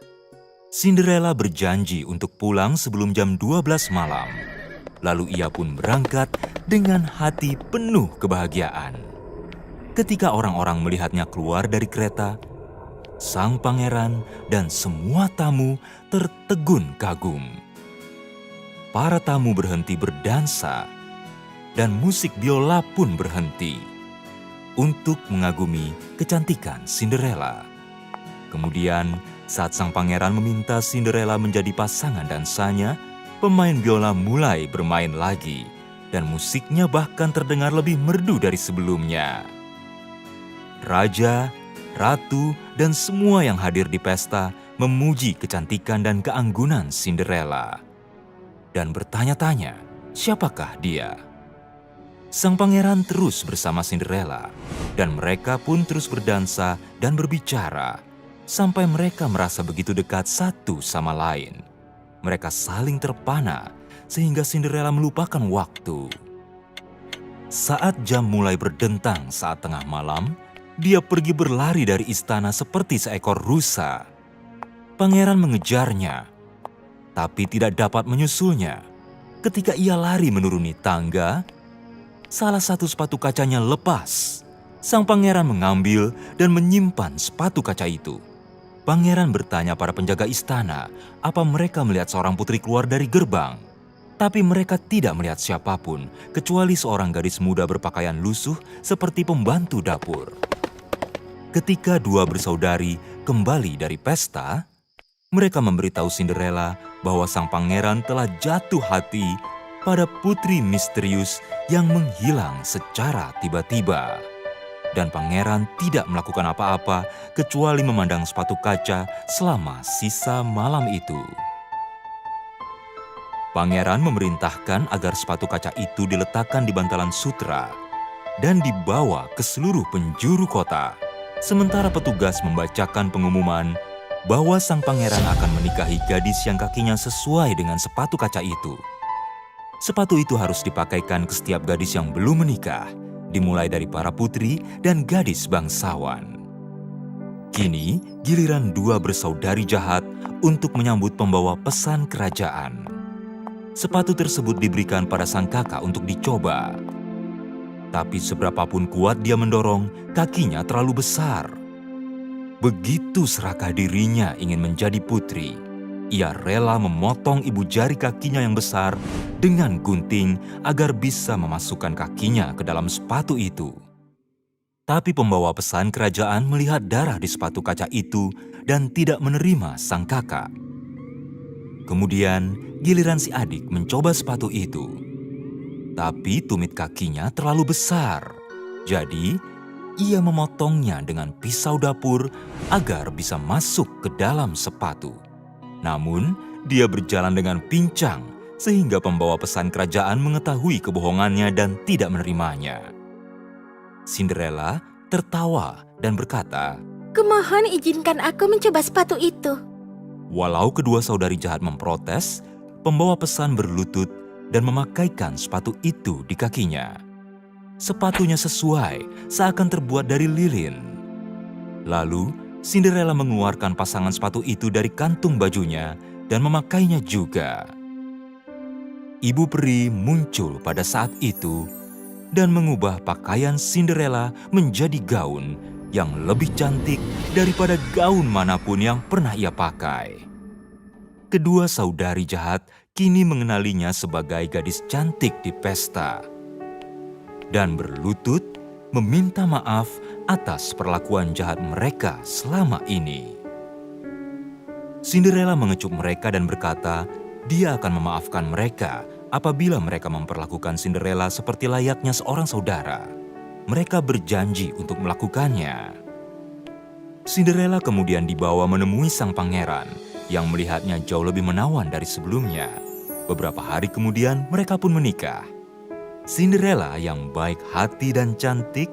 Cinderella berjanji untuk pulang sebelum jam 12 malam. Lalu ia pun berangkat dengan hati penuh kebahagiaan. Ketika orang-orang melihatnya keluar dari kereta, sang pangeran dan semua tamu tertegun kagum. Para tamu berhenti berdansa, dan musik biola pun berhenti untuk mengagumi kecantikan Cinderella. Kemudian, saat sang pangeran meminta Cinderella menjadi pasangan dansanya, pemain biola mulai bermain lagi, dan musiknya bahkan terdengar lebih merdu dari sebelumnya. Raja, ratu, dan semua yang hadir di pesta memuji kecantikan dan keanggunan Cinderella. Dan bertanya-tanya, siapakah dia? Sang pangeran terus bersama Cinderella, dan mereka pun terus berdansa dan berbicara, sampai mereka merasa begitu dekat satu sama lain. Mereka saling terpana, sehingga Cinderella melupakan waktu. Saat jam mulai berdentang saat tengah malam, dia pergi berlari dari istana seperti seekor rusa. Pangeran mengejarnya, tapi tidak dapat menyusulnya. Ketika ia lari menuruni tangga, salah satu sepatu kacanya lepas. Sang pangeran mengambil dan menyimpan sepatu kaca itu. Pangeran bertanya pada penjaga istana apa mereka melihat seorang putri keluar dari gerbang. Tapi mereka tidak melihat siapapun kecuali seorang gadis muda berpakaian lusuh seperti pembantu dapur. Ketika dua bersaudari kembali dari pesta, mereka memberitahu Cinderella bahwa sang pangeran telah jatuh hati pada putri misterius yang menghilang secara tiba-tiba. Dan pangeran tidak melakukan apa-apa kecuali memandang sepatu kaca selama sisa malam itu. Pangeran memerintahkan agar sepatu kaca itu diletakkan di bantalan sutra dan dibawa ke seluruh penjuru kota. Sementara petugas membacakan pengumuman bahwa sang pangeran akan menikahi gadis yang kakinya sesuai dengan sepatu kaca itu. Sepatu itu harus dipakaikan ke setiap gadis yang belum menikah, dimulai dari para putri dan gadis bangsawan. Kini, giliran dua bersaudari jahat untuk menyambut pembawa pesan kerajaan. Sepatu tersebut diberikan pada sang kakak untuk dicoba. Tapi seberapapun kuat dia mendorong, kakinya terlalu besar. Begitu serakah dirinya ingin menjadi putri, ia rela memotong ibu jari kakinya yang besar dengan gunting agar bisa memasukkan kakinya ke dalam sepatu itu. Tapi pembawa pesan kerajaan melihat darah di sepatu kaca itu dan tidak menerima sang kakak. Kemudian giliran si adik mencoba sepatu itu. Tapi tumit kakinya terlalu besar. Jadi ia memotongnya dengan pisau dapur agar bisa masuk ke dalam sepatu. Namun dia berjalan dengan pincang sehingga pembawa pesan kerajaan mengetahui kebohongannya dan tidak menerimanya. Cinderella tertawa dan berkata, Kumohon izinkan aku mencoba sepatu itu. walau kedua saudari jahat memprotes, pembawa pesan berlutut dan memakaikan sepatu itu di kakinya. Sepatunya sesuai, seakan terbuat dari lilin. Lalu, Cinderella mengeluarkan pasangan sepatu itu dari kantung bajunya dan memakainya juga. Ibu peri muncul pada saat itu dan mengubah pakaian Cinderella menjadi gaun yang lebih cantik daripada gaun manapun yang pernah ia pakai. Kedua saudari jahat kini mengenalinya sebagai gadis cantik di pesta dan berlutut meminta maaf atas perlakuan jahat mereka selama ini. Cinderella mengecup mereka dan berkata, dia akan memaafkan mereka apabila mereka memperlakukan Cinderella seperti layaknya seorang saudara. Mereka berjanji untuk melakukannya. Cinderella kemudian dibawa menemui sang pangeran yang melihatnya jauh lebih menawan dari sebelumnya. Beberapa hari kemudian mereka pun menikah. Cinderella yang baik hati dan cantik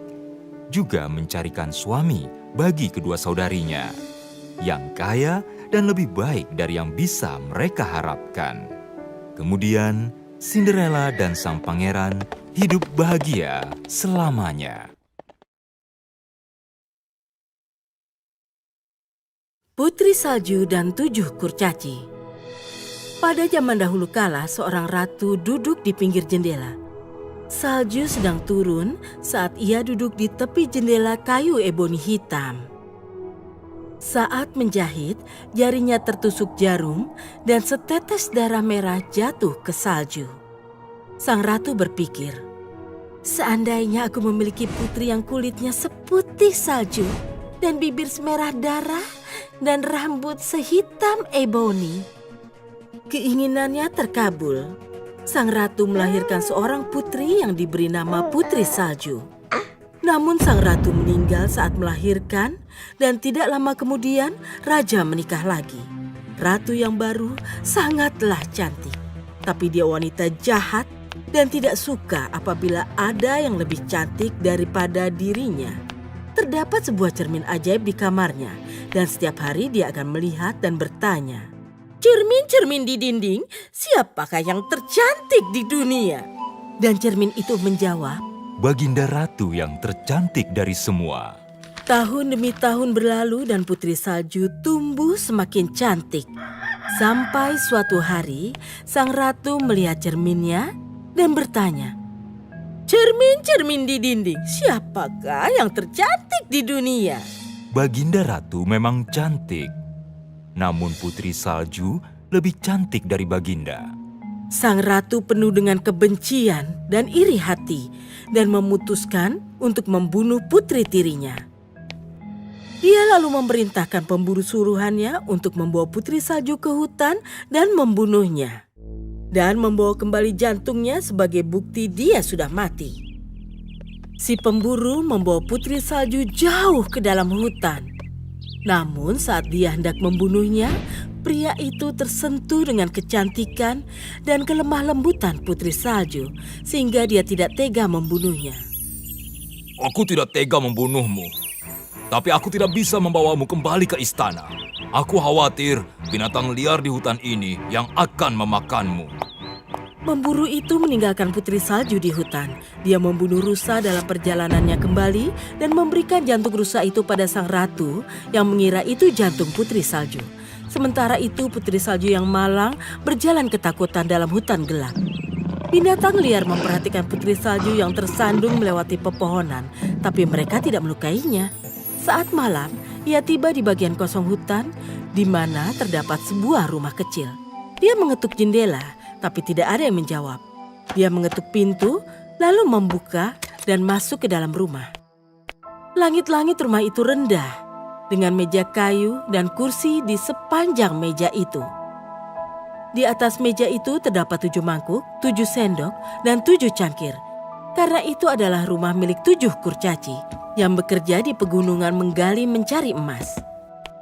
juga mencarikan suami bagi kedua saudarinya yang kaya dan lebih baik dari yang bisa mereka harapkan. Kemudian Cinderella dan sang pangeran hidup bahagia selamanya. Putri Salju dan 7 Kurcaci. Pada zaman dahulu kala, seorang ratu duduk di pinggir jendela. Salju sedang turun saat ia duduk di tepi jendela kayu eboni hitam. Saat menjahit, jarinya tertusuk jarum dan setetes darah merah jatuh ke salju. Sang ratu berpikir, seandainya aku memiliki putri yang kulitnya seputih salju dan bibir semerah darah dan rambut sehitam eboni. Keinginannya terkabul. Sang ratu melahirkan seorang putri yang diberi nama Putri Salju. Namun sang ratu meninggal saat melahirkan dan tidak lama kemudian raja menikah lagi. Ratu yang baru sangatlah cantik, tapi dia wanita jahat dan tidak suka apabila ada yang lebih cantik daripada dirinya. Terdapat sebuah cermin ajaib di kamarnya dan setiap hari dia akan melihat dan bertanya, cermin-cermin di dinding, siapakah yang tercantik di dunia? Dan cermin itu menjawab, Baginda Ratu yang tercantik dari semua. tahun demi tahun berlalu dan Putri Salju tumbuh semakin cantik. Sampai suatu hari, sang ratu melihat cerminnya dan bertanya, cermin-cermin di dinding, siapakah yang tercantik di dunia? Baginda Ratu memang cantik. Namun Putri Salju lebih cantik dari Baginda. Sang ratu penuh dengan kebencian dan iri hati dan memutuskan untuk membunuh putri tirinya. Dia lalu memerintahkan pemburu suruhannya untuk membawa Putri Salju ke hutan dan membunuhnya. Dan membawa kembali jantungnya sebagai bukti dia sudah mati. Si pemburu membawa Putri Salju jauh ke dalam hutan. Namun saat dia hendak membunuhnya, pria itu tersentuh dengan kecantikan dan kelemah lembutan Putri Salju, sehingga dia tidak tega membunuhnya. Aku tidak tega membunuhmu, tapi aku tidak bisa membawamu kembali ke istana. Aku khawatir binatang liar di hutan ini yang akan memakanmu. Pemburu itu meninggalkan Putri Salju di hutan. Dia membunuh rusa dalam perjalanannya kembali dan memberikan jantung rusa itu pada sang ratu yang mengira itu jantung Putri Salju. Sementara itu Putri Salju yang malang berjalan ketakutan dalam hutan gelap. Binatang liar memperhatikan Putri Salju yang tersandung melewati pepohonan, tapi mereka tidak melukainya. Saat malam, Ia tiba di bagian kosong hutan di mana terdapat sebuah rumah kecil. Dia mengetuk jendela, tapi tidak ada yang menjawab. Dia mengetuk pintu, lalu membuka dan masuk ke dalam rumah. Langit-langit rumah itu rendah, dengan meja kayu dan kursi di sepanjang meja itu. Di atas meja itu terdapat 7 mangkuk, 7 sendok, dan 7 cangkir. Karena itu adalah rumah milik 7 kurcaci yang bekerja di pegunungan menggali mencari emas.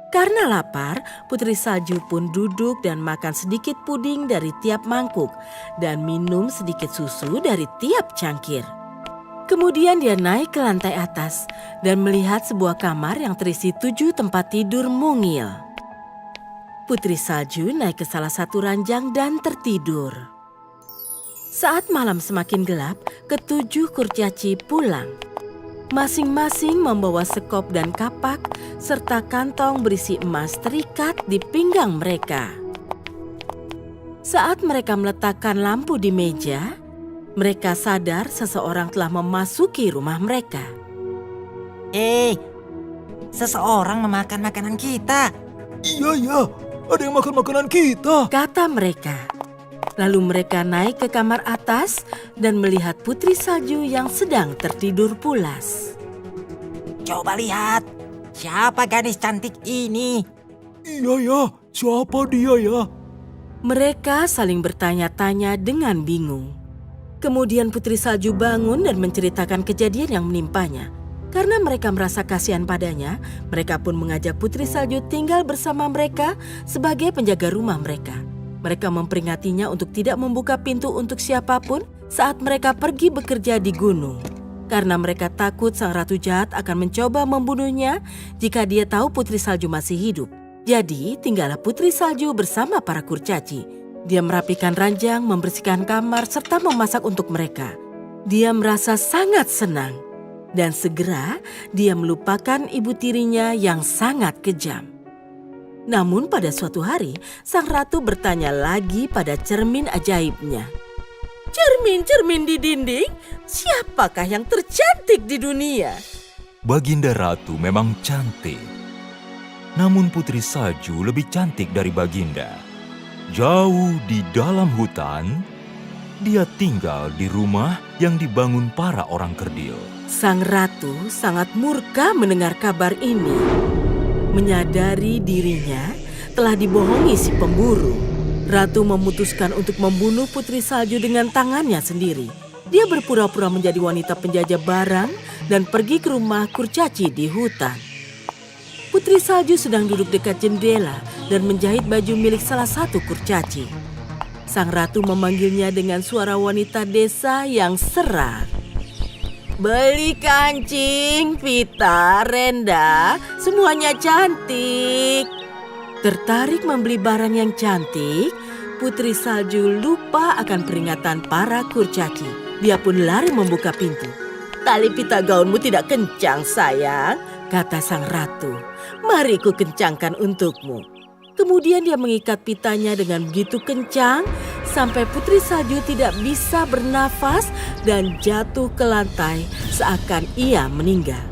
Karena lapar, Putri Salju pun duduk dan makan sedikit puding dari tiap mangkuk dan minum sedikit susu dari tiap cangkir. Kemudian dia naik ke lantai atas dan melihat sebuah kamar yang terisi 7 tempat tidur mungil. Putri Salju naik ke salah satu ranjang dan tertidur. Saat malam semakin gelap, ke-7 kurcaci pulang. Masing-masing membawa sekop dan kapak serta kantong berisi emas terikat di pinggang mereka. Saat mereka meletakkan lampu di meja, mereka sadar seseorang telah memasuki rumah mereka. Seseorang memakan makanan kita. Iya, ada yang makan makanan kita. Kata mereka. Lalu mereka naik ke kamar atas dan melihat Putri Salju yang sedang tertidur pulas. Coba lihat, siapa gadis cantik ini? Iya, siapa dia ya? Mereka saling bertanya-tanya dengan bingung. Kemudian Putri Salju bangun dan menceritakan kejadian yang menimpanya. Karena mereka merasa kasihan padanya, mereka pun mengajak Putri Salju tinggal bersama mereka sebagai penjaga rumah mereka. Mereka memperingatinya untuk tidak membuka pintu untuk siapapun saat mereka pergi bekerja di gunung. Karena mereka takut sang ratu jahat akan mencoba membunuhnya jika dia tahu Putri Salju masih hidup. Jadi tinggallah Putri Salju bersama para kurcaci. Dia merapikan ranjang, membersihkan kamar, serta memasak untuk mereka. Dia merasa sangat senang. Dan segera dia melupakan ibu tirinya yang sangat kejam. Namun pada suatu hari, sang ratu bertanya lagi pada cermin ajaibnya. Cermin-cermin di dinding, siapakah yang tercantik di dunia? Baginda Ratu memang cantik. Namun Putri Salju lebih cantik dari Baginda. Jauh di dalam hutan, dia tinggal di rumah yang dibangun para orang kerdil. Sang ratu sangat murka mendengar kabar ini. Menyadari dirinya telah dibohongi si pemburu. Ratu memutuskan untuk membunuh Putri Salju dengan tangannya sendiri. Dia berpura-pura menjadi wanita penjajah barang dan pergi ke rumah kurcaci di hutan. Putri Salju sedang duduk dekat jendela dan menjahit baju milik salah satu kurcaci. Sang ratu memanggilnya dengan suara wanita desa yang serak. Beli kancing, pita, renda, semuanya cantik. Tertarik membeli barang yang cantik, Putri Salju lupa akan peringatan para kurcaci. Dia pun lari membuka pintu. Tali pita gaunmu tidak kencang, sayang, kata sang ratu. Mari ku kencangkan untukmu. Kemudian dia mengikat pitanya dengan begitu kencang sampai Putri Salju tidak bisa bernafas dan jatuh ke lantai seakan ia meninggal.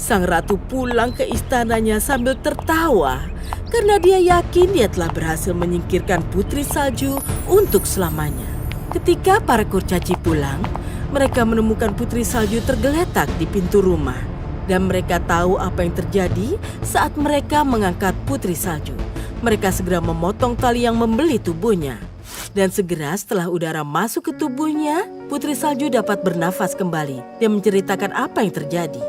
Sang ratu pulang ke istananya sambil tertawa karena dia yakin dia telah berhasil menyingkirkan Putri Salju untuk selamanya. Ketika para kurcaci pulang, mereka menemukan Putri Salju tergeletak di pintu rumah. Dan mereka tahu apa yang terjadi saat mereka mengangkat Putri Salju. Mereka segera memotong tali yang membeli tubuhnya. Dan segera setelah udara masuk ke tubuhnya, Putri Salju dapat bernafas kembali dan menceritakan apa yang terjadi.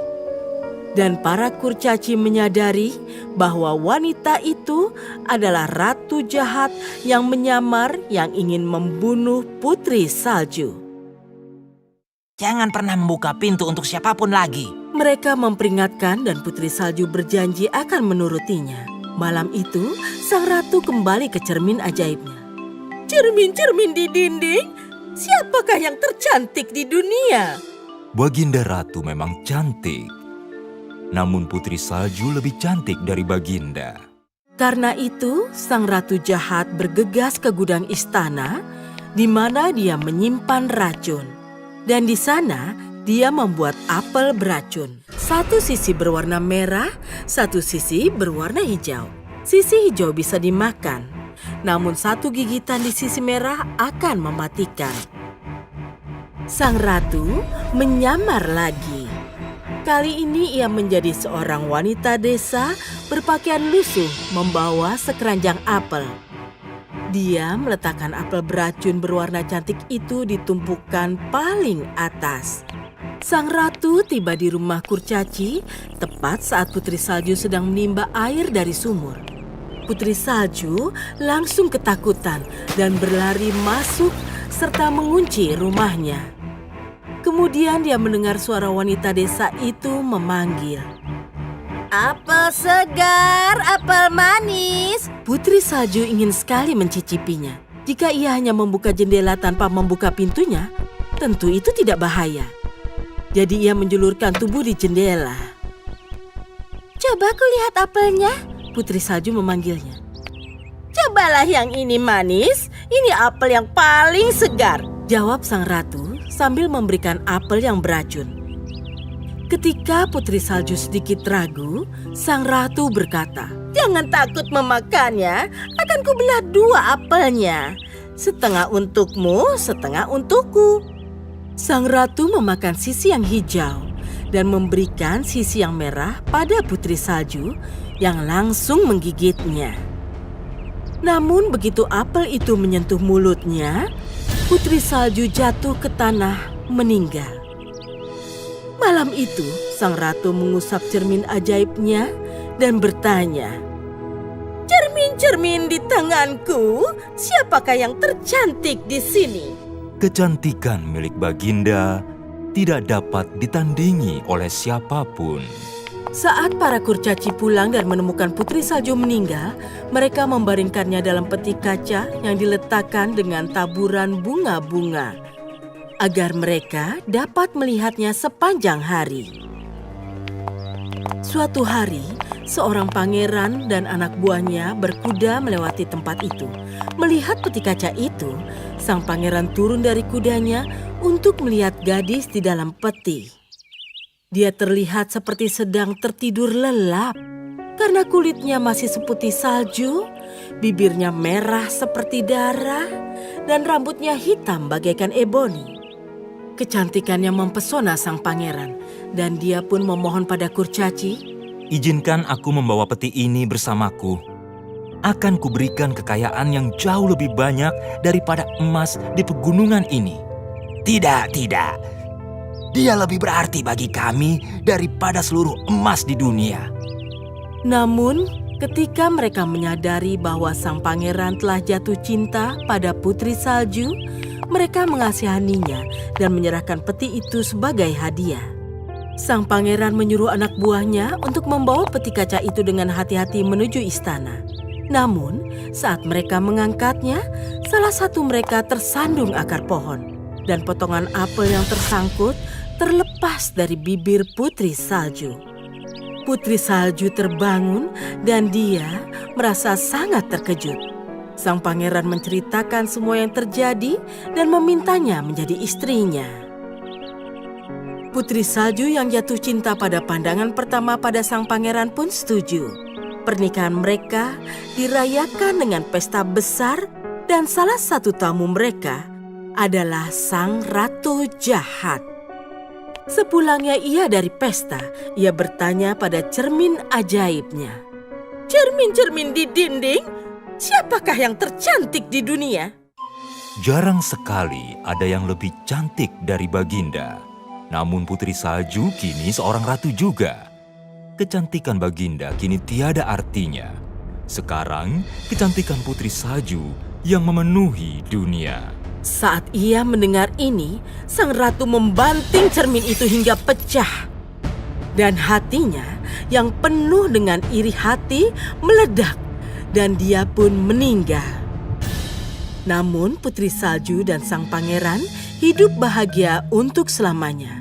Dan para kurcaci menyadari bahwa wanita itu adalah ratu jahat yang menyamar yang ingin membunuh Putri Salju. Jangan pernah membuka pintu untuk siapapun lagi. Mereka memperingatkan dan Putri Salju berjanji akan menurutinya. Malam itu, sang ratu kembali ke cermin ajaibnya. Cermin-cermin di dinding, siapakah yang tercantik di dunia? Baginda Ratu memang cantik. Namun Putri Salju lebih cantik dari Baginda. Karena itu, sang ratu jahat bergegas ke gudang istana, di mana dia menyimpan racun. Dan di sana, dia membuat apel beracun. Satu sisi berwarna merah, satu sisi berwarna hijau. Sisi hijau bisa dimakan, namun satu gigitan di sisi merah akan mematikan. Sang ratu menyamar lagi. Kali ini ia menjadi seorang wanita desa berpakaian lusuh membawa sekeranjang apel. Dia meletakkan apel beracun berwarna cantik itu di tumpukan paling atas. Sang ratu tiba di rumah kurcaci tepat saat Putri Salju sedang menimba air dari sumur. Putri Salju langsung ketakutan dan berlari masuk serta mengunci rumahnya. Kemudian dia mendengar suara wanita desa itu memanggil. Apel segar, apel manis. Putri Salju ingin sekali mencicipinya. Jika ia hanya membuka jendela tanpa membuka pintunya, tentu itu tidak bahaya. Jadi ia menjulurkan tubuh di jendela. Coba aku lihat apelnya. Putri Salju memanggilnya. Cobalah yang ini manis, ini apel yang paling segar. Jawab sang ratu sambil memberikan apel yang beracun. Ketika Putri Salju sedikit ragu, sang ratu berkata, Jangan takut memakannya, akan kubelah 2 apelnya. Setengah untukmu, setengah untukku. Sang ratu memakan sisi yang hijau dan memberikan sisi yang merah pada Putri Salju yang langsung menggigitnya. Namun begitu apel itu menyentuh mulutnya, Putri Salju jatuh ke tanah meninggal. Malam itu, sang ratu mengusap cermin ajaibnya dan bertanya, Cermin-cermin di tanganku, siapakah yang tercantik di sini? Kecantikan milik Baginda tidak dapat ditandingi oleh siapapun. Saat para kurcaci pulang dan menemukan Putri Salju meninggal, mereka membaringkannya dalam peti kaca yang diletakkan dengan taburan bunga-bunga, agar mereka dapat melihatnya sepanjang hari. Suatu hari, seorang pangeran dan anak buahnya berkuda melewati tempat itu. Melihat peti kaca itu, sang pangeran turun dari kudanya untuk melihat gadis di dalam peti. Dia terlihat seperti sedang tertidur lelap. Karena kulitnya masih seputih salju, bibirnya merah seperti darah, dan rambutnya hitam bagaikan eboni. Kecantikannya mempesona sang pangeran, dan dia pun memohon pada kurcaci, Izinkan aku membawa peti ini bersamaku. Akan kuberikan kekayaan yang jauh lebih banyak daripada emas di pegunungan ini. Tidak. Dia lebih berarti bagi kami daripada seluruh emas di dunia. Namun, ketika mereka menyadari bahwa sang pangeran telah jatuh cinta pada Putri Salju, mereka mengasihaninya dan menyerahkan peti itu sebagai hadiah. Sang pangeran menyuruh anak buahnya untuk membawa peti kaca itu dengan hati-hati menuju istana. Namun, saat mereka mengangkatnya, salah satu mereka tersandung akar pohon, dan potongan apel yang tersangkut terlepas dari bibir Putri Salju. Putri Salju terbangun dan dia merasa sangat terkejut. Sang pangeran menceritakan semua yang terjadi dan memintanya menjadi istrinya. Putri Salju yang jatuh cinta pada pandangan pertama pada sang pangeran pun setuju. Pernikahan mereka dirayakan dengan pesta besar dan salah satu tamu mereka adalah sang ratu jahat. Sepulangnya ia dari pesta, ia bertanya pada cermin ajaibnya. Cermin-cermin di dinding, siapakah yang tercantik di dunia? Jarang sekali ada yang lebih cantik dari Baginda. Namun Putri Salju kini seorang ratu juga. Kecantikan Baginda kini tiada artinya. Sekarang kecantikan Putri Salju yang memenuhi dunia. Saat ia mendengar ini, sang ratu membanting cermin itu hingga pecah. Dan hatinya yang penuh dengan iri hati meledak dan dia pun meninggal. Namun Putri Salju dan sang pangeran hidup bahagia untuk selamanya.